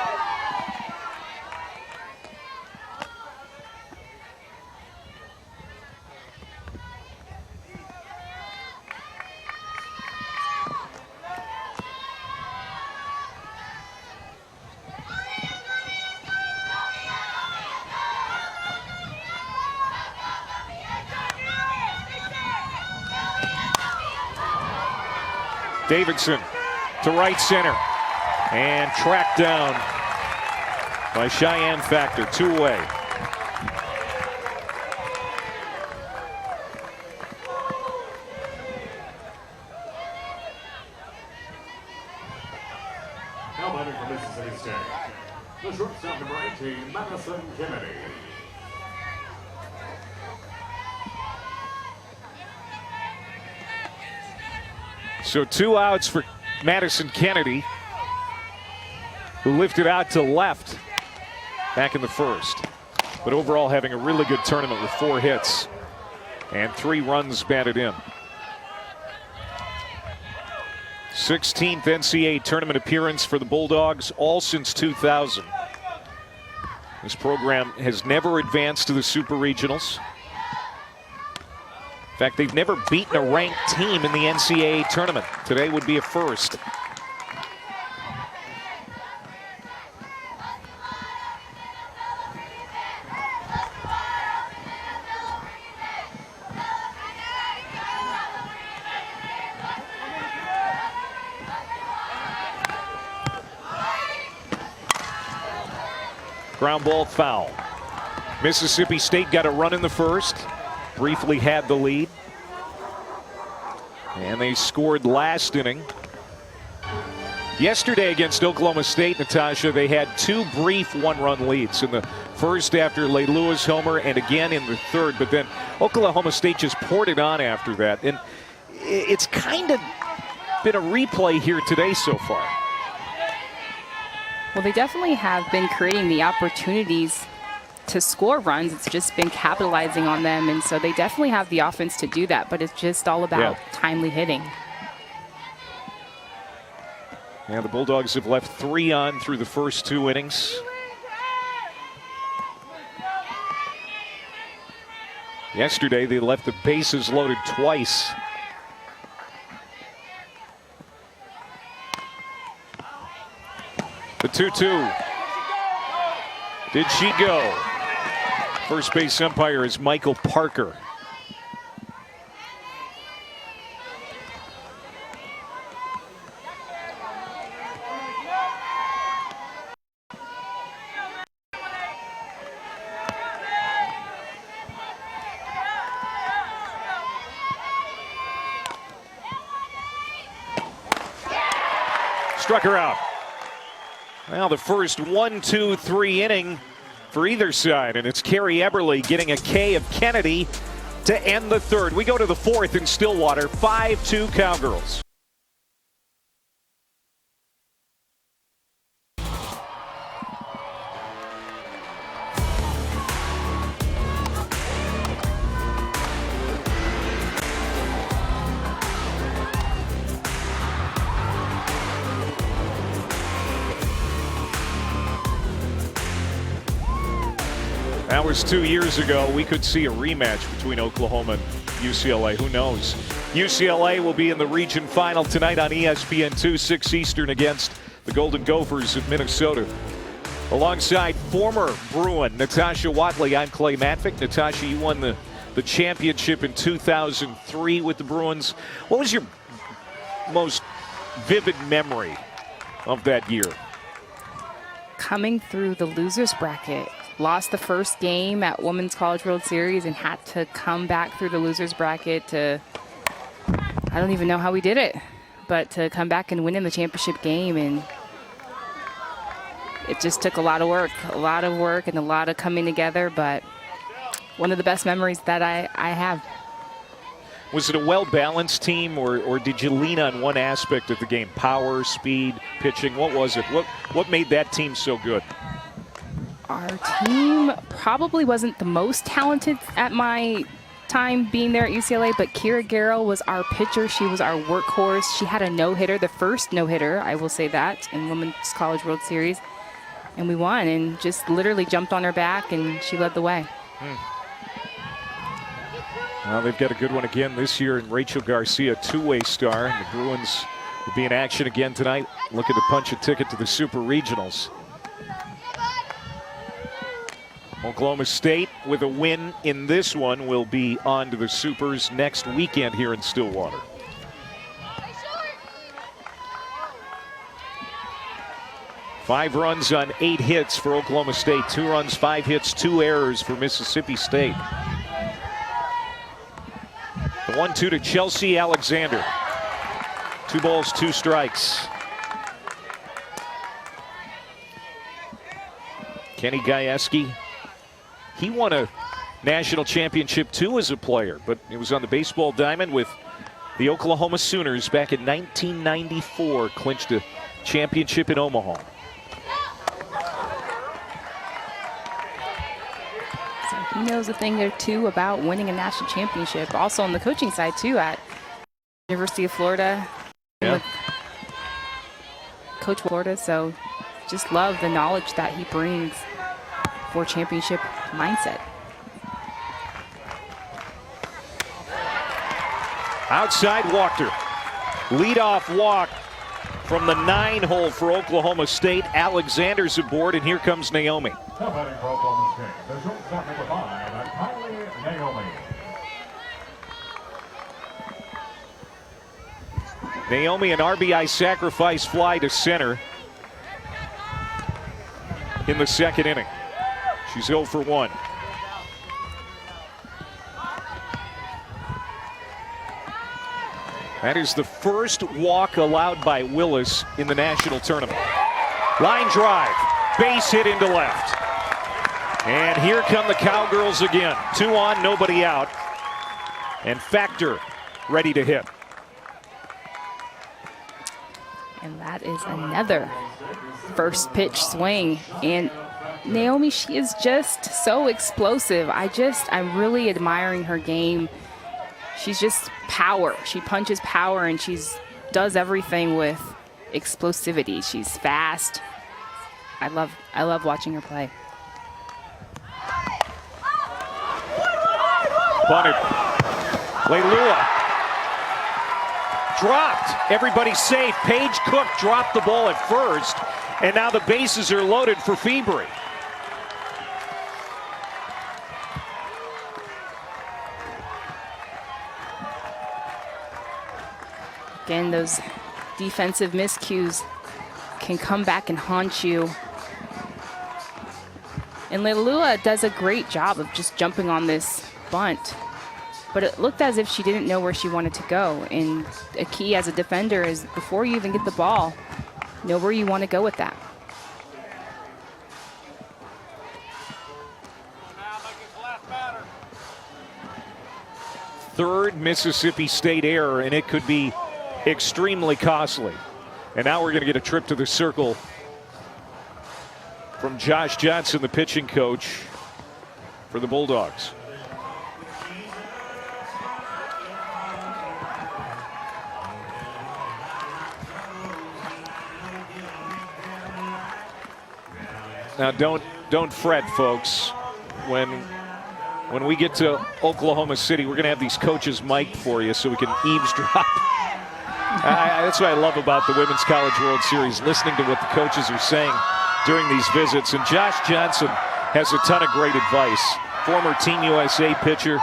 Davidson to right center and tracked down by Cheyenne Factor, 2 away. Now batting for Mississippi State, the shortstop number 18, Madison Kennedy. So 2 outs for Madison Kennedy, who lifted out to left. back in the first. But overall having a really good tournament with 4 hits and 3 runs batted in. 16th NCAA tournament appearance for the Bulldogs, all since 2000. This program has never advanced to the Super Regionals. In fact, they've never beaten a ranked team in the NCAA tournament. Today would be a first. Ground ball foul. Mississippi State got a run in the first. Briefly had the lead. And they scored last inning. Yesterday against Oklahoma State, Natasha, they had 2 brief 1-run leads in the first after Lay Lewis homer and again in the third. But then Oklahoma State just poured it on after that. And it's kind of been a replay here today so far. Well, they definitely have been creating the opportunities to score runs. It's just been capitalizing on them, and so they definitely have the offense to do that, but it's just all about timely hitting. Yeah, the Bulldogs have left 3 on through the first 2 innings. Yesterday, they left the bases loaded twice. The 2-2. Did she go? First base umpire is Michael Parker. Struck her out. Well, the first 1, 2, 3 inning for either side, and it's Carrie Eberly getting a K of Kennedy to end the third. We go to the fourth in Stillwater, 5-2 Cowgirls. That was 2 years ago. We could see a rematch between Oklahoma and UCLA. Who knows? UCLA will be in the region final tonight on ESPN2, 6 Eastern against the Golden Gophers of Minnesota. Alongside former Bruin Natasha Watley, I'm Clay Matvick. Natasha, you won the championship in 2003 with the Bruins. What was your most vivid memory of that year? Coming through the losers bracket. Lost the first game at Women's College World Series and had to come back through the losers bracket to, I don't even know how we did it, but to come back and win in the championship game. And it just took a lot of work and a lot of coming together, but one of the best memories that I have. Was it a well-balanced team, or did you lean on one aspect of the game? Power, speed, pitching? What was it? What made that team so good? Our team probably wasn't the most talented at my time being there at UCLA, but Kira Garrell was our pitcher. She was our workhorse. She had a no-hitter, the first no-hitter, I will say that, in Women's College World Series. And we won and just literally jumped on her back, and she led the way. Well, they've got a good one again this year in Rachel Garcia, two-way star. And the Bruins will be in action again tonight, looking to punch a ticket to the Super Regionals. Oklahoma State, with a win in this one, will be on to the Supers next weekend here in Stillwater. Five runs on 8 hits for Oklahoma State. 2 runs, 5 hits, 2 errors for Mississippi State. The 1-2 to Chelsea Alexander. 2 balls, 2 strikes. Kenny Gajewski. He won a national championship too as a player, but he was on the baseball diamond with the Oklahoma Sooners back in 1994, clinched a championship in Omaha. he knows a thing or two about winning a national championship. Also on the coaching side too at University of Florida. Yeah. With Coach Florida, so just love the knowledge that he brings for championship mindset. Outside Walker. Leadoff walk from the 9-hole for Oklahoma State. Alexander's aboard, and here comes Naomi. Now batting for Oklahoma State, the shortstop number 5, Kylie Naomi. Naomi, an RBI sacrifice fly to center in the second inning. She's 0 for 1. That is the first walk allowed by Willis in the national tournament. Line drive, base hit into left. And here come the Cowgirls again. 2 on, nobody out. And Factor ready to hit. And that is another first pitch swing. And Naomi, she is just so explosive. I'm really admiring her game. She's just power. She punches power, and does everything with explosivity. She's fast. I love watching her play. Bunted. Leilua. Dropped. Everybody's safe. Paige Cook dropped the ball at first, and now the bases are loaded for Fiebry. Again, those defensive miscues can come back and haunt you. And Leilua does a great job of just jumping on this bunt. But it looked as if she didn't know where she wanted to go. And a key as a defender is before you even get the ball, know where you want to go with that. Third Mississippi State error, and it could be extremely costly. And now we're going to get a trip to the circle from Josh Johnson, the pitching coach for the Bulldogs. Now don't fret, folks. When we get to Oklahoma City, we're going to have these coaches mic'd for you so we can eavesdrop. That's what I love about the Women's College World Series, listening to what the coaches are saying during these visits. And Josh Johnson has a ton of great advice. Former Team USA pitcher,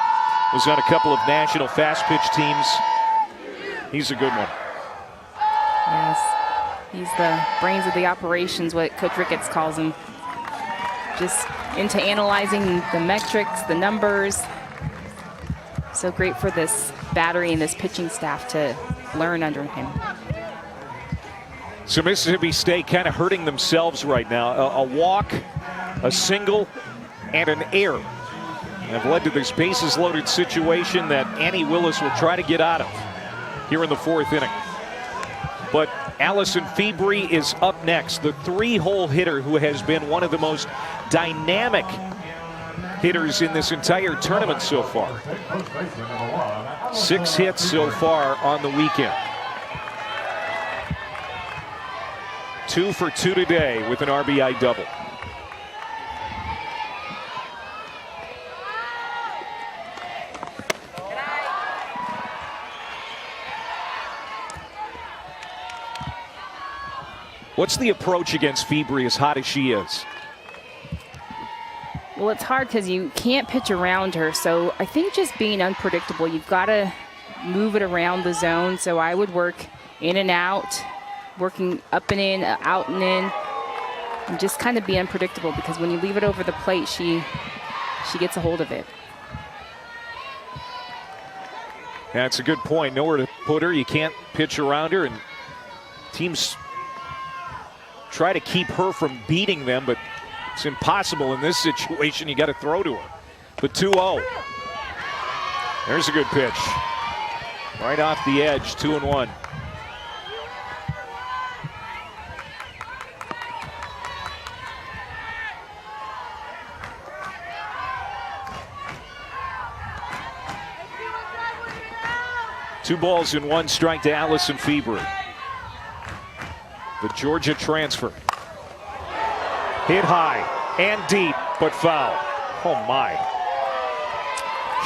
was on a couple of national fast pitch teams. He's a good one. Yes, he's the brains of the operations, what Coach Ricketts calls him. Just into analyzing the metrics, the numbers. So great for this battery and this pitching staff to learn under him. So Mississippi State kind of hurting themselves right now. A walk, a single, and an error have led to this bases loaded situation that Annie Willis will try to get out of here in the 4th inning. But Alison Fiebry is up next, the 3-hole hitter who has been one of the most dynamic hitters in this entire tournament so far. 6 hits so far on the weekend. 2 for 2 today with an RBI double. What's the approach against Fiebry, as hot as she is? Well, it's hard because you can't pitch around her. So I think just being unpredictable, you've got to move it around the zone. So I would work in and out, working up and in, out and in, and just kind of be unpredictable, because when you leave it over the plate, she gets a hold of it. That's a good point. Nowhere to put her. You can't pitch around her, and teams try to keep her from beating them, but it's impossible in this situation. You got to throw to her. But 2-0. There's a good pitch. Right off the edge, 2-1. 2 balls and 1 strike to Alison Fiebry. The Georgia transfer. Hit high and deep, but foul. Oh my.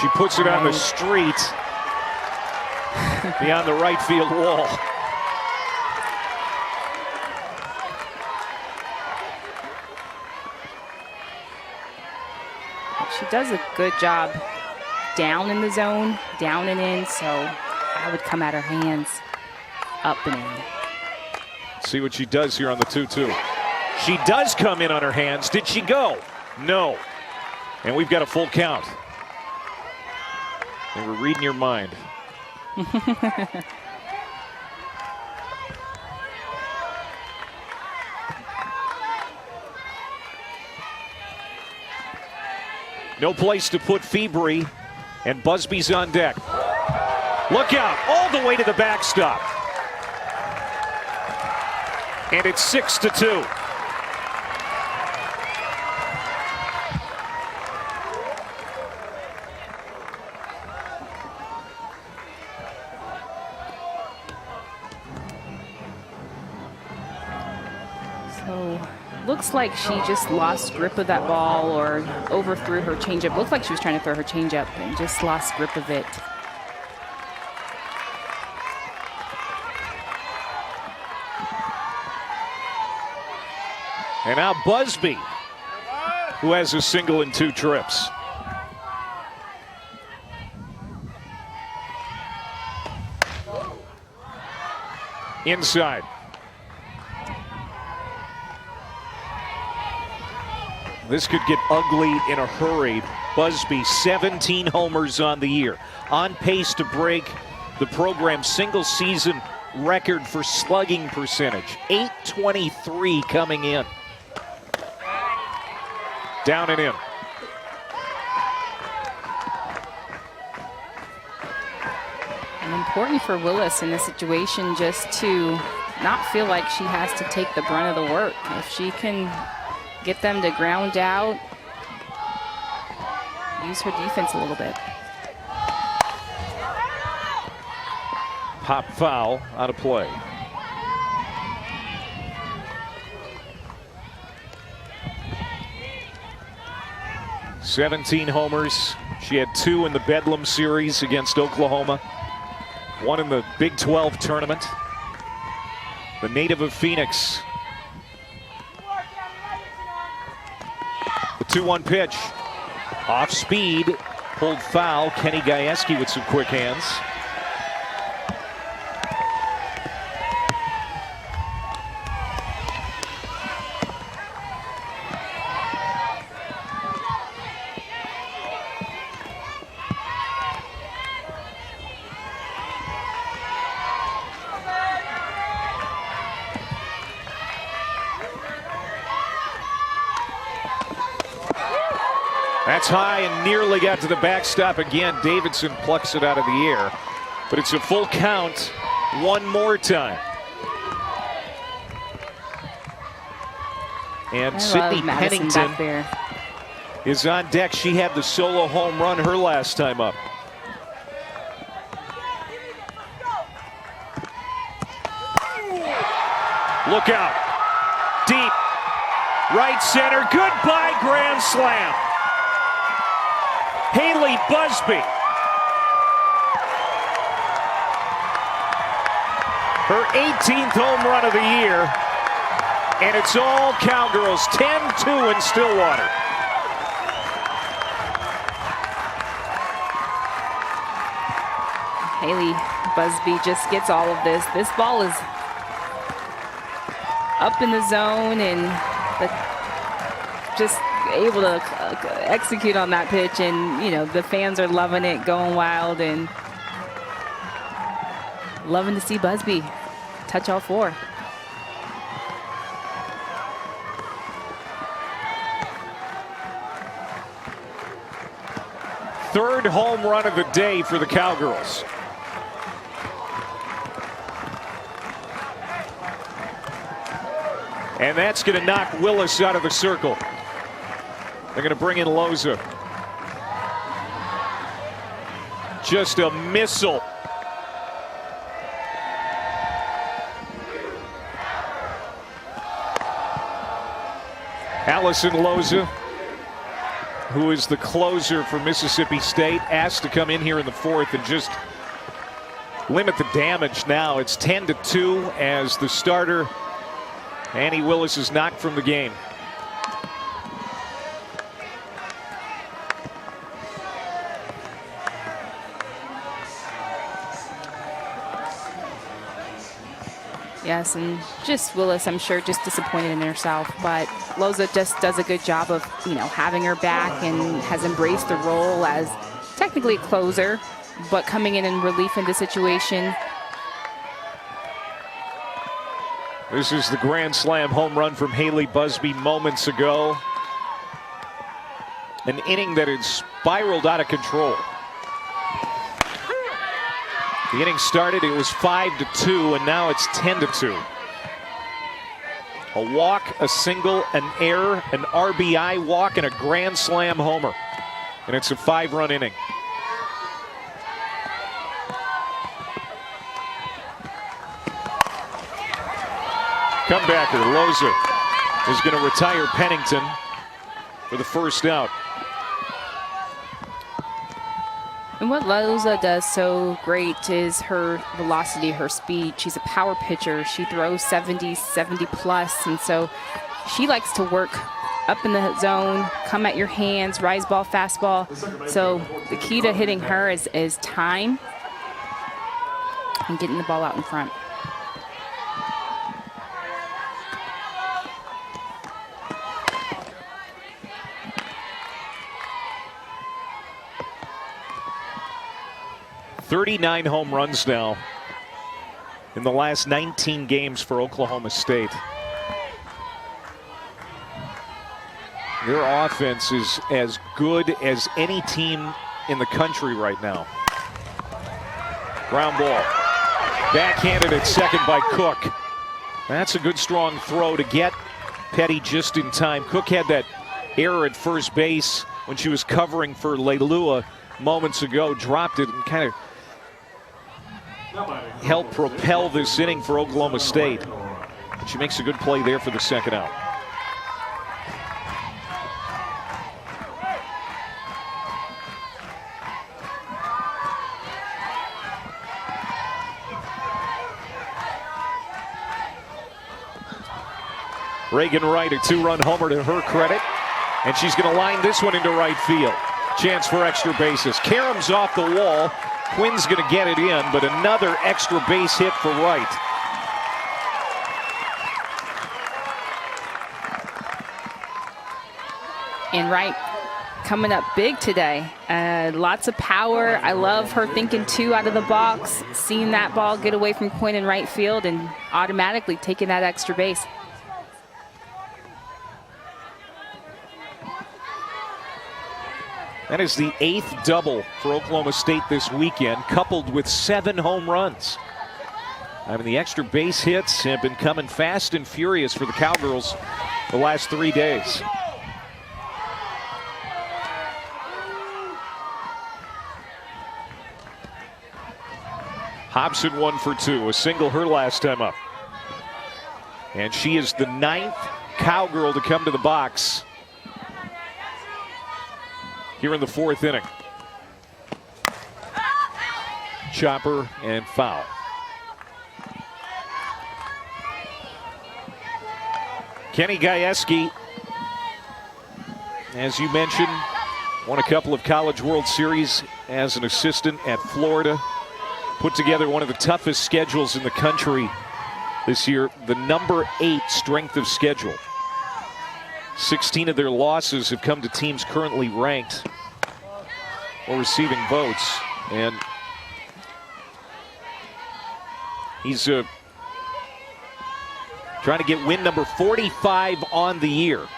She puts it on the street beyond the right field wall. She does a good job down in the zone, down and in, so I would come at her hands up and in. See what she does here on the 2-2. She does come in on her hands. Did she go? No. And we've got a full count. They were reading your mind. No place to put Fiebry, and Busby's on deck. Look out, all the way to the backstop. And it's 6-2. So, looks like she just lost grip of that ball or overthrew her changeup. Looked like she was trying to throw her changeup and just lost grip of it. And now Busby, who has a single in 2 trips. Inside. This could get ugly in a hurry. Busby, 17 homers on the year. On pace to break the program's single-season record for slugging percentage. .823 coming in. Down and in. And important for Willis in this situation just to not feel like she has to take the brunt of the work. If she can get them to ground out, use her defense a little bit. Pop foul out of play. "17 homers. She had 2 in the Bedlam series against Oklahoma. 1 in the Big 12 tournament. The native of Phoenix. The 2-1 pitch. Off speed. Pulled foul. Kenny Gajewski with some quick hands. That's high and nearly got to the backstop again. Davidson plucks it out of the air, but it's a full count one more time. And Sydney Pennington is on deck. She had the solo home run her last time up. Look out. Deep. Right center. Goodbye grand slam. Haley Busby. Her 18th home run of the year. And it's all Cowgirls. 10-2 in Stillwater. Haley Busby just gets all of this. This ball is up in the zone and just able to execute on that pitch, and you know the fans are loving it, going wild, and loving to see Busby touch all 4. Third home run of the day for the Cowgirls. And that's going to knock Willis out of the circle. They're going to bring in Loza. Just a missile Allison Loza, who is the closer for Mississippi State, asked to come in here in the fourth and just limit the damage now. It's 10-2 as the starter, Annie Willis, is knocked from the game. Yes, and just Willis, I'm sure, just disappointed in herself. But Loza just does a good job of, having her back and has embraced the role as technically a closer, but coming in relief in the situation. This is the grand slam home run from Haley Busby moments ago. An inning that had spiraled out of control. The inning started, it was 5-2, and now it's 10-2. A walk, a single, an error, an RBI walk, and a grand slam homer. And it's a 5-run inning. Comebacker, Loza, is going to retire Pennington for the first out. And what Loza does so great is her velocity, her speed. She's a power pitcher. She throws 70 plus. And so she likes to work up in the zone, come at your hands, rise ball, fastball. So the key to hitting her is time and getting the ball out in front. "39 home runs now in the last 19 games for Oklahoma State. Their offense is as good as any team in the country right now. Ground ball. Backhanded at second by Cook. That's a good strong throw to get Petty just in time. Cook had that error at first base when she was covering for Leilua moments ago. Dropped it and kind of helped propel this inning for Oklahoma State. She makes a good play there for the second out. Reagan Wright, a 2-run homer to her credit, and she's going to line this one into right field. Chance for extra bases. Karem's off the wall. Quinn's going to get it in, but another extra base hit for Wright. And Wright coming up big today. Lots of power. I love her thinking 2 out of the box, seeing that ball get away from Quinn in right field and automatically taking that extra base. That is the 8th double for Oklahoma State this weekend, coupled with 7 home runs. I mean, the extra base hits have been coming fast and furious for the Cowgirls the last 3 days. Hobson 1 for 2, a single her last time up. And she is the 9th Cowgirl to come to the box here in the 4th inning. Chopper and foul. Kenny Gajewski, as you mentioned, won a couple of College World Series as an assistant at Florida. Put together one of the toughest schedules in the country this year, the number 8 strength of schedule. 16 of their losses have come to teams currently ranked or receiving votes. And he's trying to get win number 45 on the year.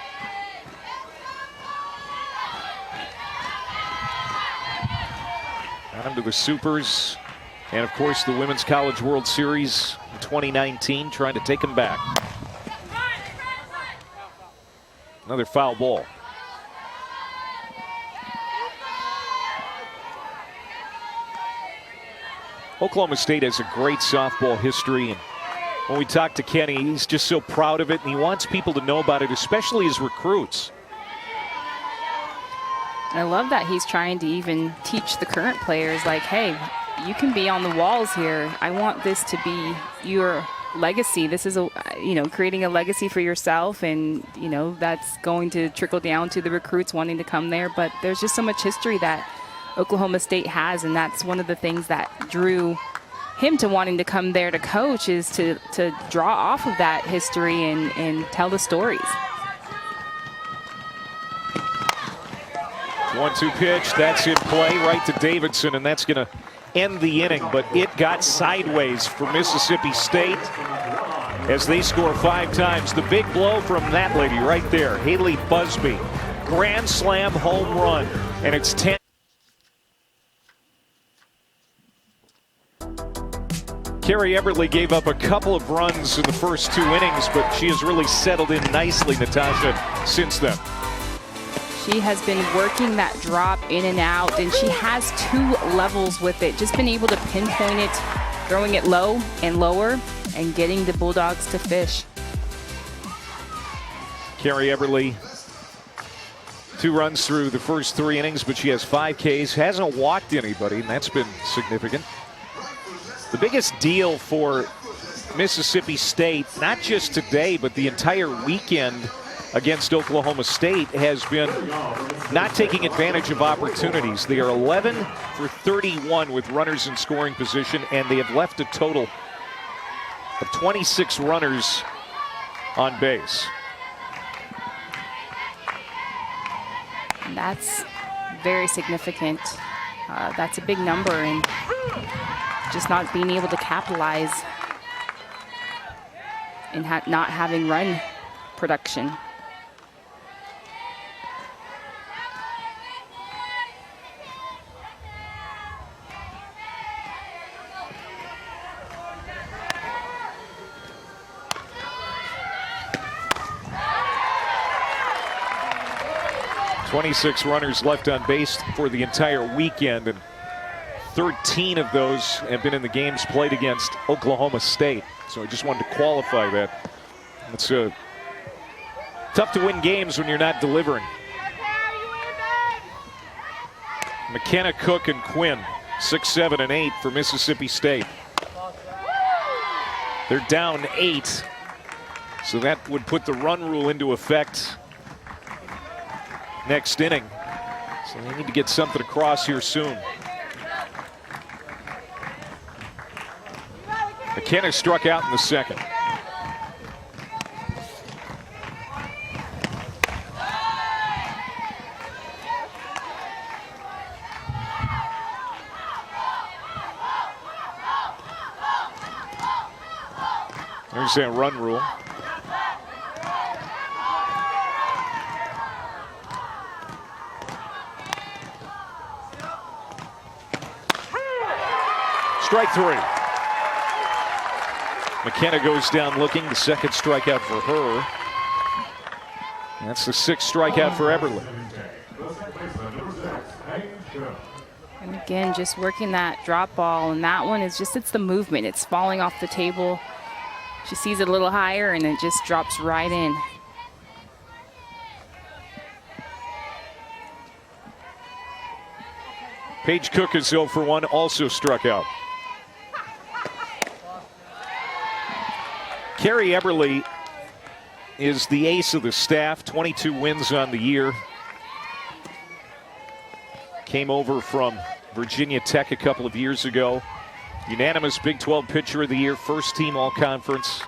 Got him to the Supers. And of course the Women's College World Series in 2019, trying to take him back. Another foul ball. Oklahoma State has a great softball history, and when we talk to Kenny, he's just so proud of it, and he wants people to know about it, especially his recruits. I love that he's trying to even teach the current players, like, hey, you can be on the walls here. I want this to be your legacy. This is creating a legacy for yourself, and that's going to trickle down to the recruits wanting to come there. But there's just so much history that Oklahoma State has, and that's one of the things that drew him to wanting to come there to coach, is to draw off of that history and tell the stories. 1-2 pitch, that's in play right to Davidson, and that's going to end the inning, but it got sideways for Mississippi State as they score 5 times. The big blow from that lady right there, Haley Busby, grand slam home run, and it's 10. Carrie Eberle gave up a couple of runs in the first 2 innings, but she has really settled in nicely, Natasha, since then. She has been working that drop in and out, and she has 2 levels with it. Just been able to pinpoint it, throwing it low and lower, and getting the Bulldogs to fish. Carrie Eberle, 2 runs through the first 3 innings, but she has 5 Ks, hasn't walked anybody, and that's been significant. The biggest deal for Mississippi State, not just today, but the entire weekend against Oklahoma State, has been not taking advantage of opportunities. They are 11 for 31 with runners in scoring position, and they have left a total of 26 runners on base. And that's very significant. That's a big number, and just not being able to capitalize and not having run production. .26 runners left on base for the entire weekend, and 13 of those have been in the games played against Oklahoma State. So I just wanted to qualify that. It's tough to win games when you're not delivering. McKenna, Cook, and Quinn, 6, 7, and 8 for Mississippi State. They're down 8, so that would put the run rule into effect next inning. So they need to get something across here soon. McKenna struck out in the second. There's that run rule. Strike 3. McKenna goes down looking, the second strikeout for her. That's the 6th strikeout for Eberle. And again, just working that drop ball, and that one is just, it's the movement. It's falling off the table. She sees it a little higher, and it just drops right in. Paige Cook is 0 for 1, also struck out. Carrie Eberle is the ace of the staff, 22 wins on the year. Came over from Virginia Tech a couple of years ago. Unanimous Big 12 Pitcher of the Year, first team All-Conference.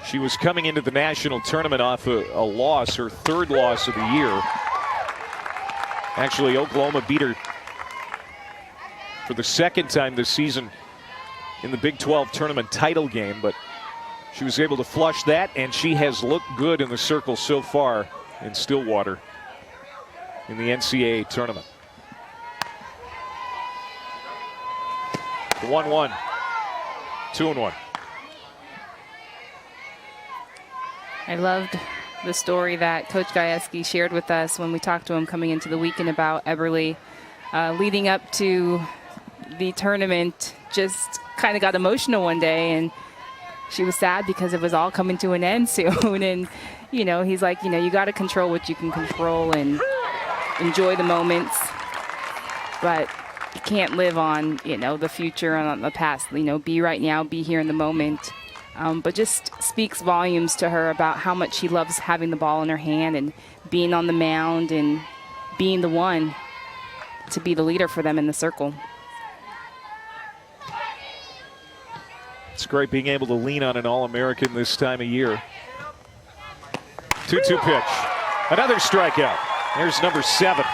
She was coming into the national tournament off a loss, her 3rd loss of the year. Actually, Oklahoma beat her for the 2nd time this season in the Big 12 tournament title game, but she was able to flush that, and she has looked good in the circle so far in Stillwater in the NCAA tournament. The 1-1, 2-1. I loved the story that Coach Gajewski shared with us when we talked to him coming into the weekend about Eberle leading up to the tournament, just kind of got emotional one day, and she was sad because it was all coming to an end soon. And, you know, he's like, you know, you got to control what you can control and enjoy the moments. But you can't live on, you know, the future and on the past. You know, be right now, be here in the moment. But just speaks volumes to her about how much she loves having the ball in her hand and being on the mound and being the one to be the leader for them in the circle. It's great being able to lean on an All-American this time of year. 2-2 pitch. Another strikeout. There's number 7.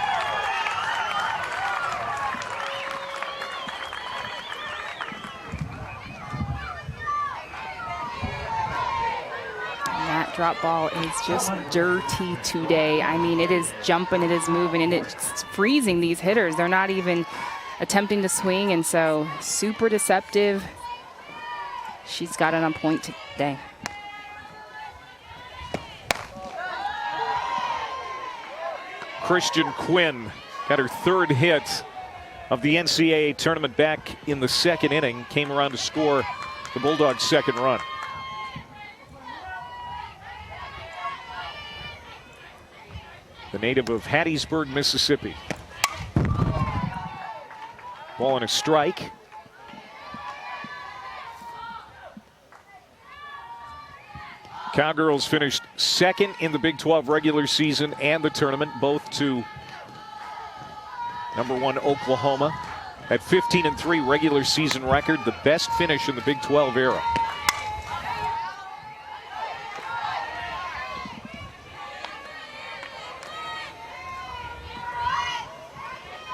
That drop ball is just dirty today. I mean, it is jumping, it is moving, and it's freezing these hitters. They're not even attempting to swing, and so super deceptive. She's got it on point today. Christian Quinn got her 3rd hit of the NCAA tournament back in the 2nd inning. Came around to score the Bulldogs' 2nd run. The native of Hattiesburg, Mississippi. Ball and a strike. Cowgirls finished 2nd in the Big 12 regular season and the tournament, both to number 1 Oklahoma. At 15-3 regular season record, the best finish in the Big 12 era.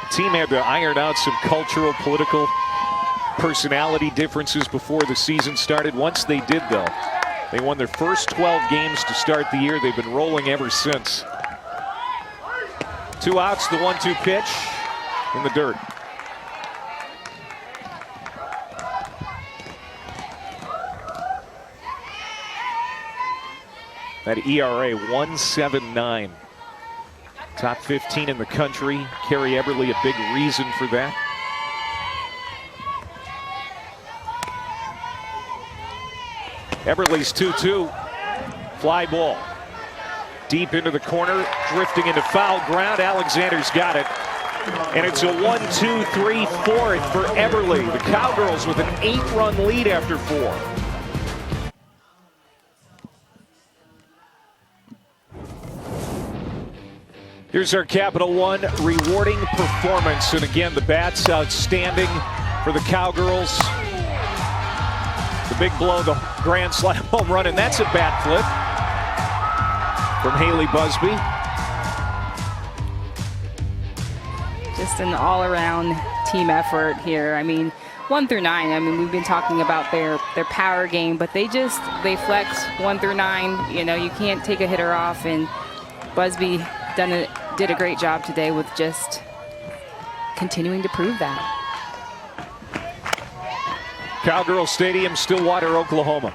The team had to iron out some cultural, political, personality differences before the season started. Once they did, though, they won their first 12 games to start the year. They've been rolling ever since. 2 outs, the 1-2 pitch in the dirt. That ERA 1.79. Top 15 in the country. Carrie Eberly, a big reason for that. Eberly's 2-2. Fly ball. Deep into the corner, drifting into foul ground. Alexander's got it. And it's a 1-2-3-4 for Eberly. The Cowgirls with an 8-run lead after 4. Here's our Capital One rewarding performance. And again, the bats outstanding for the Cowgirls. The big blow, the grand slam home run, and that's a bat flip from Haley Busby. Just an all-around team effort here. I mean, 1 through 9. I mean, we've been talking about their power game, but they flex 1 through 9. You know, you can't take a hitter off, and Busby did a great job today with just continuing to prove that. Cowgirl Stadium, Stillwater, Oklahoma.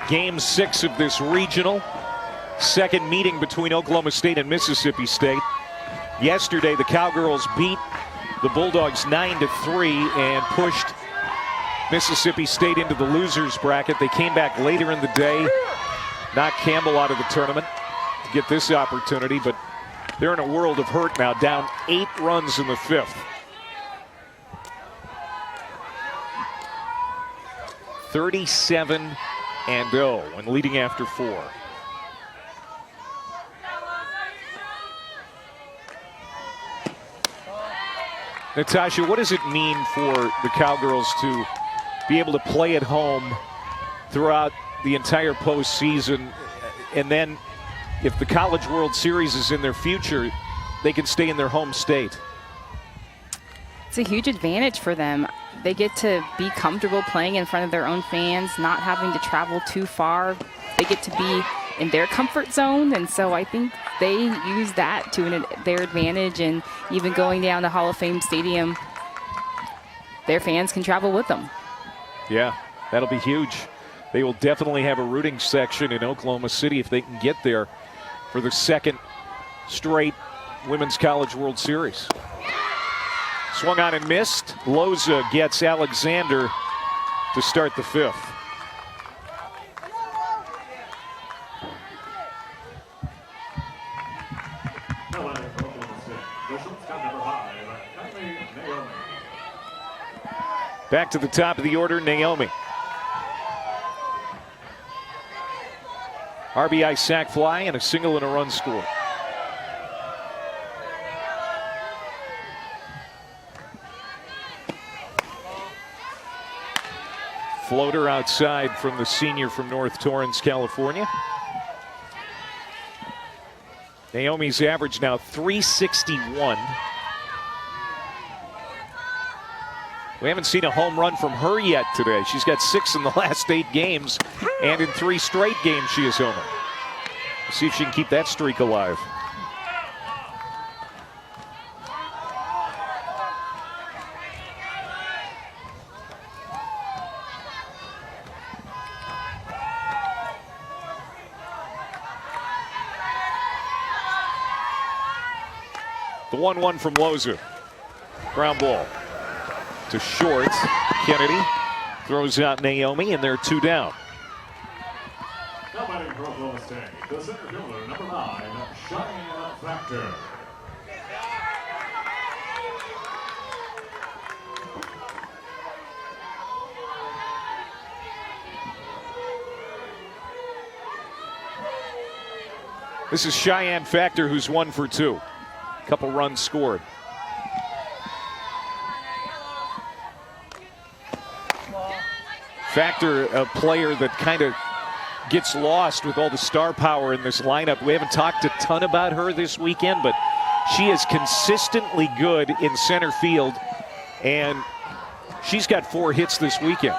Game 6 of this regional. 2nd meeting between Oklahoma State and Mississippi State. Yesterday, the Cowgirls beat the Bulldogs 9-3 and pushed Mississippi State into the losers bracket. They came back later in the day, knocked Campbell out of the tournament to get this opportunity, but they're in a world of hurt now, down 8 runs in the 5th. 37-0 when leading after 4. Natasha, what does it mean for the Cowgirls to be able to play at home throughout the entire postseason, and then if the College World Series is in their future, they can stay in their home state? It's a huge advantage for them. They get to be comfortable playing in front of their own fans, not having to travel too far. They get to be in their comfort zone, and so I think they use that to their advantage. And even going down to Hall of Fame Stadium, their fans can travel with them. Yeah, that'll be huge. They will definitely have a rooting section in Oklahoma City if they can get there for the 2nd straight Women's College World Series. Swung on and missed. Loza gets Alexander to start the fifth. Back to the top of the order, Naomi. RBI sac fly and a single and a run score. Floater outside from the senior from North Torrance, California. Naomi's average now 361. We haven't seen a home run from her yet today. She's got 6 in the last 8 games, and in 3 straight games she is homer. Let's see if she can keep that streak alive. The 1-1 from Loza. Ground ball to short. Kennedy throws out Naomi, and they're 2 down. Now batting for Oklahoma State, the center fielder, number 9, Cheyenne Factor. This is Cheyenne Factor, who's 1 for 2. Couple runs scored. Factor, a player that kind of gets lost with all the star power in this lineup. We haven't talked a ton about her this weekend, but she is consistently good in center field, and she's got 4 hits this weekend.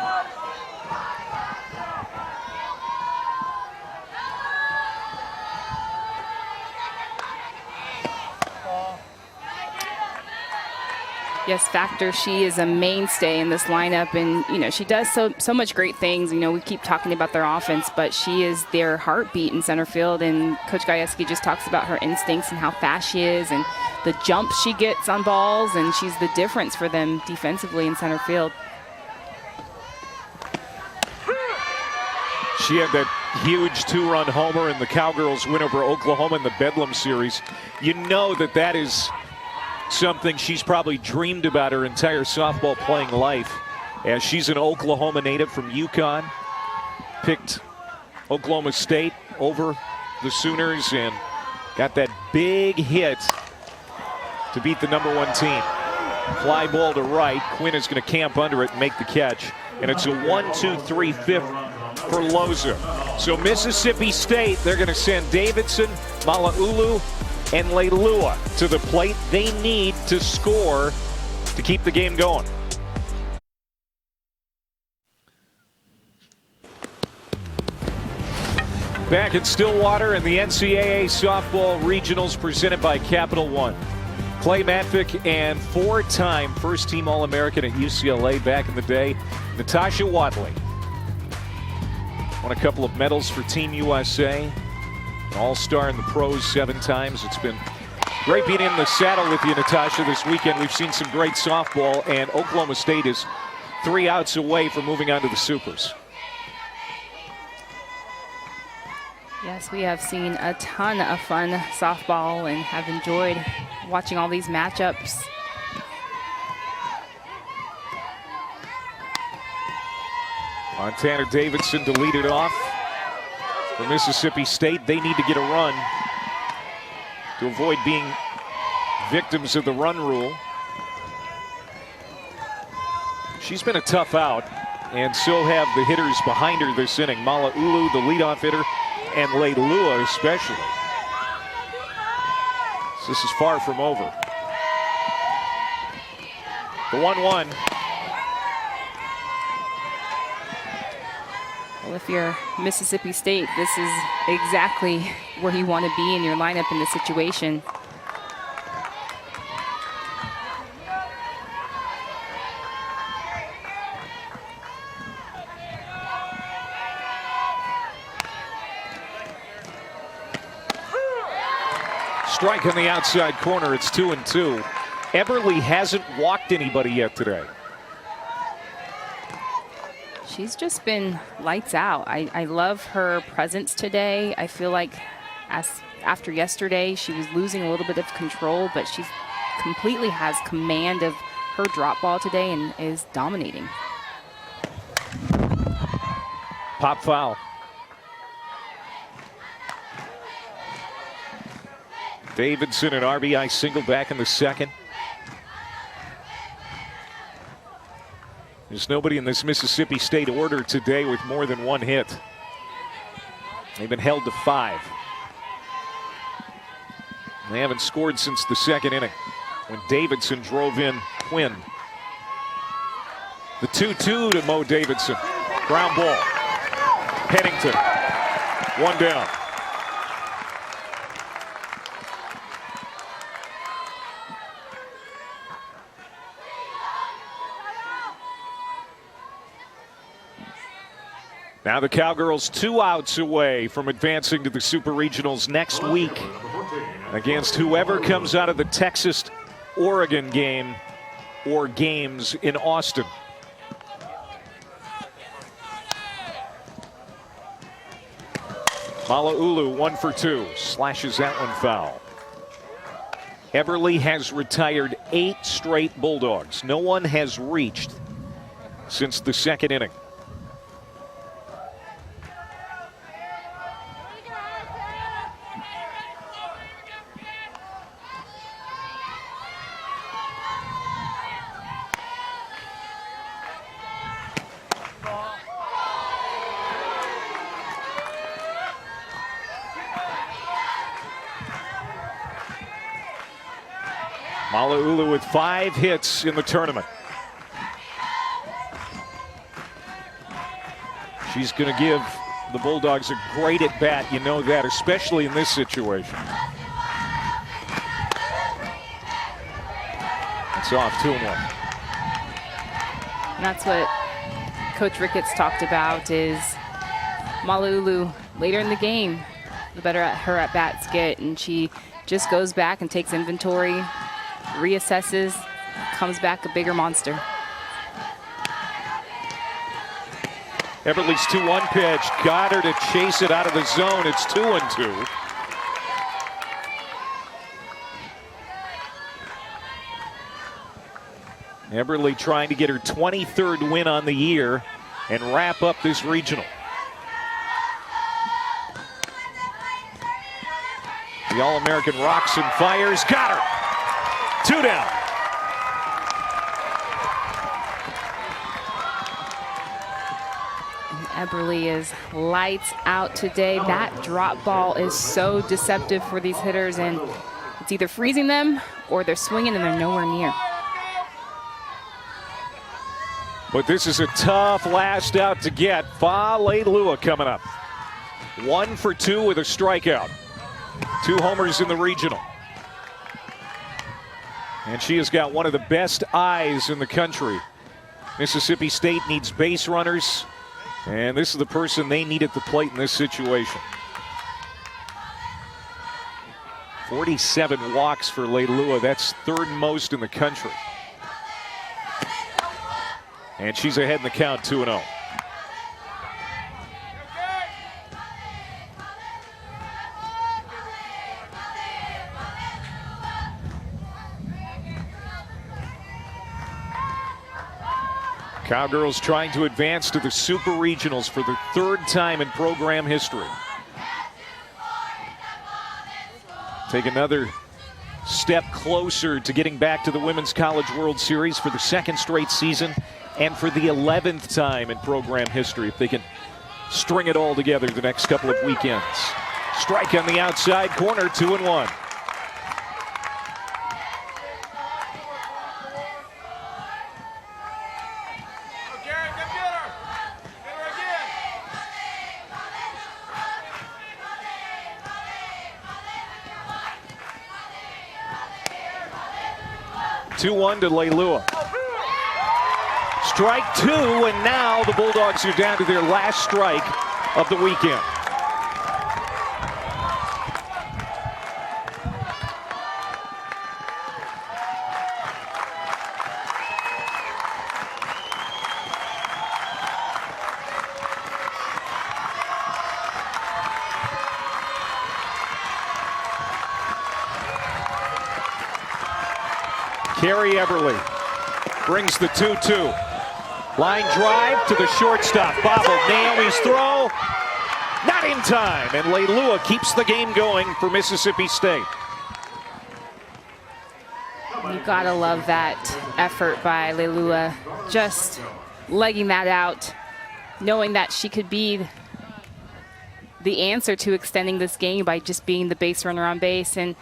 Yes, Factor, she is a mainstay in this lineup, and she does so much great things. We keep talking about their offense, but she is their heartbeat in center field, and Coach Gajewski just talks about her instincts and how fast she is and the jumps she gets on balls, and she's the difference for them defensively in center field. She had that huge 2-run homer in the Cowgirls' win over Oklahoma in the Bedlam series. You know that is something she's probably dreamed about her entire softball playing life, as she's an Oklahoma native from Yukon. Picked Oklahoma State over the Sooners and got that big hit to beat the #1 team. Fly ball to right. Quinn is going to camp under it and make the catch. And it's a 1-2-3 fifth for Loza. So Mississippi State, they're going to send Davidson, Mala'ulu, and Leilua to the plate. They need to score to keep the game going. Back in Stillwater in the NCAA Softball Regionals presented by Capital One. Clay Matvick and 4-time first-team All-American at UCLA back in the day, Natasha Watley. Won a couple of medals for Team USA. All-star in the pros 7 times. It's been great being in the saddle with you, Natasha, this weekend. We've seen some great softball, and Oklahoma State is 3 outs away from moving on to the Supers. Yes, we have seen a ton of fun softball and have enjoyed watching all these matchups. Montana Davidson to lead it off. For Mississippi State, they need to get a run to avoid being victims of the run rule. She's been a tough out, and so have the hitters behind her this inning. Mala'ulu, the leadoff hitter, and Leilua especially. So this is far from over. The 1-1. Well, if you're Mississippi State, this is exactly where you want to be in your lineup in this situation. Strike on the outside corner. It's 2-2. Eberly hasn't walked anybody yet today. She's just been lights out. I love her presence today. I feel like after yesterday, she was losing a little bit of control, but she completely has command of her drop ball today and is dominating. Pop foul. Davidson, an RBI single back in the second. There's nobody in this Mississippi State order today with more than one hit. They've been held to 5. They haven't scored since the second inning when Davidson drove in Quinn. The 2-2 to Mo Davidson. Ground ball. Pennington. 1 down. Now the Cowgirls 2 outs away from advancing to the Super Regionals next week against whoever comes out of the Texas-Oregon game or games in Austin. Mala'ulu 1 for 2, slashes that one foul. Eberly has retired 8 straight Bulldogs. No one has reached since the second inning. Mala'ulu with 5 hits in the tournament. She's going to give the Bulldogs a great at-bat, you know that, especially in this situation. It's off 2-1. And that's what Coach Ricketts talked about is Mala'ulu later in the game, the better her at-bats get, and she just goes back and takes inventory, reassesses, comes back a bigger monster. Everly's 2-1 pitch. Got her to chase it out of the zone. It's 2-2. Everly trying to get her 23rd win on the year and wrap up this regional. The All-American rocks and fires. Got her. 2 down. Eberly is lights out today. That drop ball is so deceptive for these hitters, and it's either freezing them or they're swinging and they're nowhere near. But this is a tough last out to get. Leilua coming up. 1 for 2 with a strikeout. 2 homers in the regional. And she has got one of the best eyes in the country. Mississippi State needs base runners, and this is the person they need at the plate in this situation. 47 walks for Leilua. That's 3rd most in the country. And she's ahead in the count, 2-0. Cowgirls trying to advance to the Super Regionals for the 3rd time in program history. Take another step closer to getting back to the Women's College World Series for the 2nd straight season and for the 11th time in program history if they can string it all together the next couple of weekends. Strike on the outside corner, 2-1. Two-1 to Leilua. Strike 2, and now the Bulldogs are down to their last strike of the weekend. Carrie Everly brings the 2-2. Line drive to the shortstop. Bobbled. Naomi's throw. Not in time. And Leilua keeps the game going for Mississippi State. You gotta love that effort by Leilua. Just legging that out, knowing that she could be the answer to extending this game by just being the base runner on base. And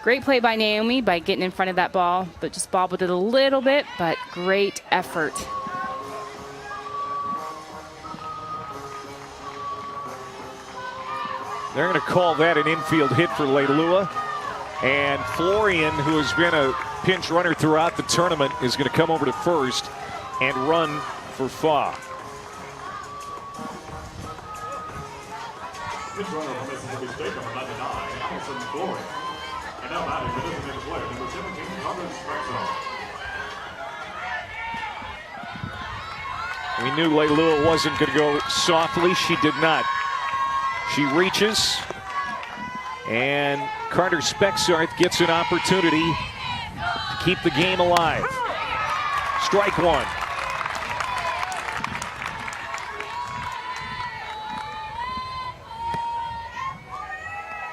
great play by Naomi by getting in front of that ball, but just bobbled it a little bit, but great effort. They're going to call that an infield hit for Leilua. And Florian, who has been a pinch runner throughout the tournament, is going to come over to first and run for Fa. Pinch runner from Mississippi State, number 99, Alison Fiebry. And now batting the designated player, number 17, Carmen Spexel. We knew Leilua wasn't going to go softly. She did not. She reaches, and Carter Spexarth gets an opportunity to keep the game alive. Strike one.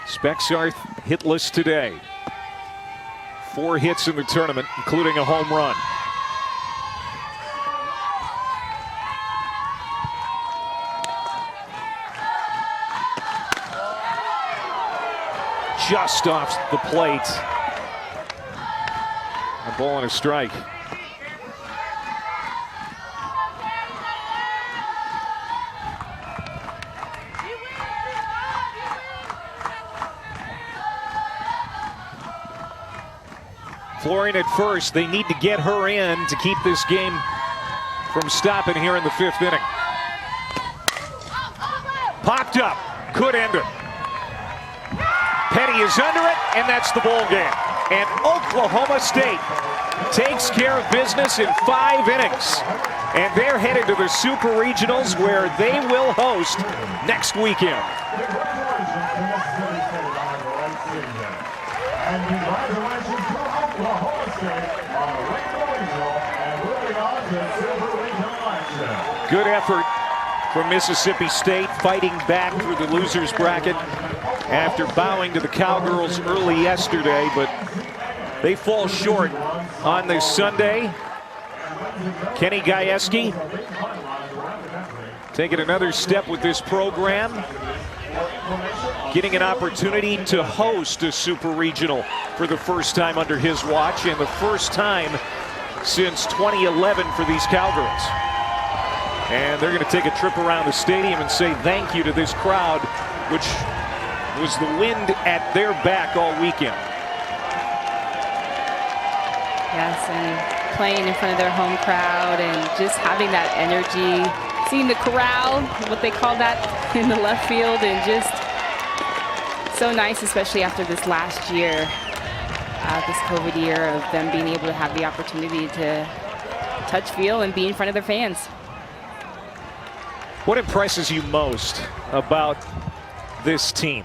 Spexarth hitless today. 4 hits in the tournament, including a home run. Just off the plate. A ball and a strike. Florian at first. They need to get her in to keep this game from stopping here in the 5th inning. Popped up. Could end it. Petty is under it, and that's the ball game. And Oklahoma State takes care of business in 5 innings. And they're headed to the Super Regionals, where they will host next weekend. And congratulations to Oklahoma State on the regional and moving on to Silver Regional action. Good effort from Mississippi State, fighting back through the losers bracket after bowing to the Cowgirls early yesterday, but they fall short on this Sunday. Kenny Gajewski taking another step with this program, getting an opportunity to host a Super Regional for the first time under his watch, and the first time since 2011 for these Cowgirls. And they're going to take a trip around the stadium and say thank you to this crowd, which was the wind at their back all weekend. Yes, and playing in front of their home crowd and just having that energy, seeing the corral, what they call that, in the left field, and just so nice, especially after this last year, this COVID year, of them being able to have the opportunity to touch field and be in front of their fans. What impresses you most about this team?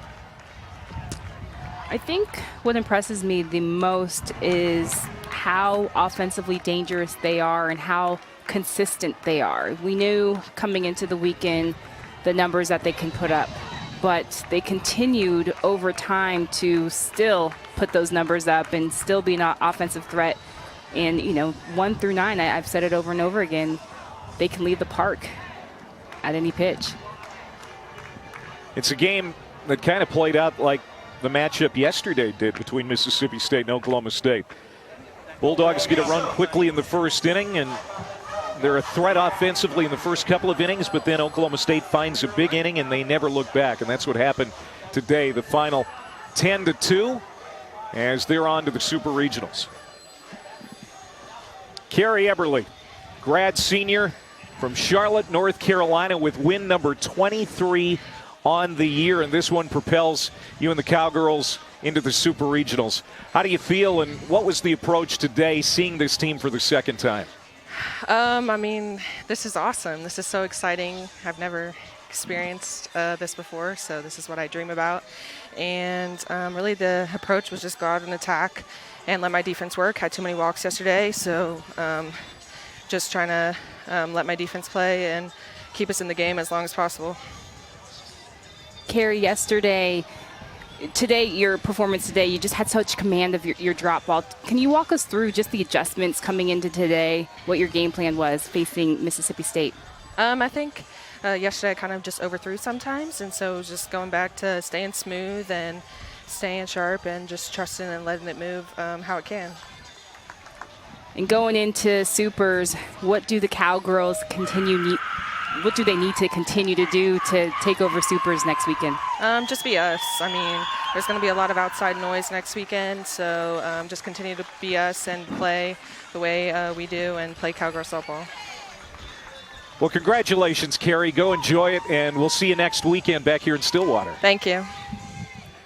I think what impresses me the most is how offensively dangerous they are and how consistent they are. We knew coming into the weekend the numbers that they can put up, but they continued over time to still put those numbers up and still be an offensive threat. And, you know, 1 through 9, I've said it over and over again, they can leave the park at any pitch. It's a game that kind of played out like the matchup yesterday did between Mississippi State and Oklahoma State. Bulldogs get a run quickly in the first inning, and they're a threat offensively in the first couple of innings, but then Oklahoma State finds a big inning and they never look back, and that's what happened today. The final 10-2 as they're on to the Super Regionals. Carrie Everly, grad senior from Charlotte, North Carolina, with win number 23 on the year, and this one propels you and the Cowgirls into the Super Regionals. How do you feel, and what was the approach today, seeing this team for the second time? I mean, this is awesome. This is so exciting. I've never experienced this before, so this is what I dream about. And really the approach was just go out and attack and let my defense work. Had too many walks yesterday, so just trying to let my defense play and keep us in the game as long as possible. Carrie, your performance today, you just had such command of your drop ball. Can you walk us through just the adjustments coming into today, what your game plan was facing Mississippi State? I think yesterday I kind of just overthrew sometimes, and so just going back to staying smooth and staying sharp and just trusting and letting it move how it can. And going into Supers, what do the Cowgirls what do they need to continue to do to take over Supers next weekend? Just be us. I mean, there's going to be a lot of outside noise next weekend, so just continue to be us and play the way we do and play Cowgirl softball. Well, congratulations, Carrie. Go enjoy it, and we'll see you next weekend back here in Stillwater. Thank you.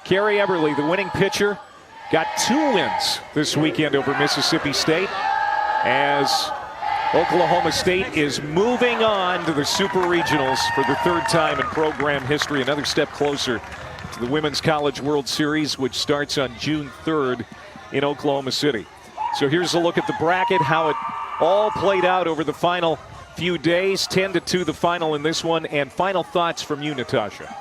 Carrie Eberly, the winning pitcher, got 2 wins this weekend over Mississippi State as Oklahoma State is moving on to the Super Regionals for the 3rd time in program history, another step closer to the Women's College World Series, which starts on June 3rd in Oklahoma City. So here's a look at the bracket, how it all played out over the final few days. 10-2 the final in this one, and final thoughts from you, Natasha.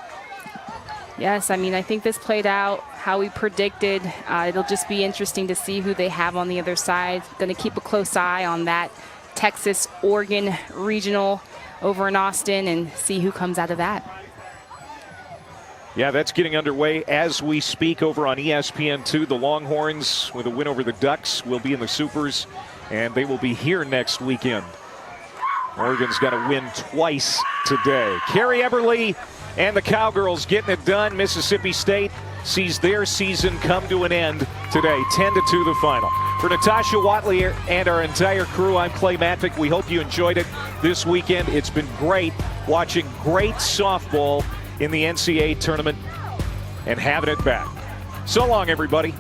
Yes, I mean, I think this played out how we predicted. It'll just be interesting to see who they have on the other side. Going to keep a close eye on that Texas-Oregon regional over in Austin and see who comes out of that. Yeah, that's getting underway as we speak over on ESPN2. The Longhorns, with a win over the Ducks, will be in the Supers, and they will be here next weekend. Oregon's got to win twice today. Carrie Eberly and the Cowgirls getting it done. Mississippi State sees their season come to an end today, 10-2 the final. For Natasha Watley and our entire crew, I'm Clay Matvick. We hope you enjoyed it this weekend. It's been great watching great softball in the NCAA tournament and having it back. So long, everybody.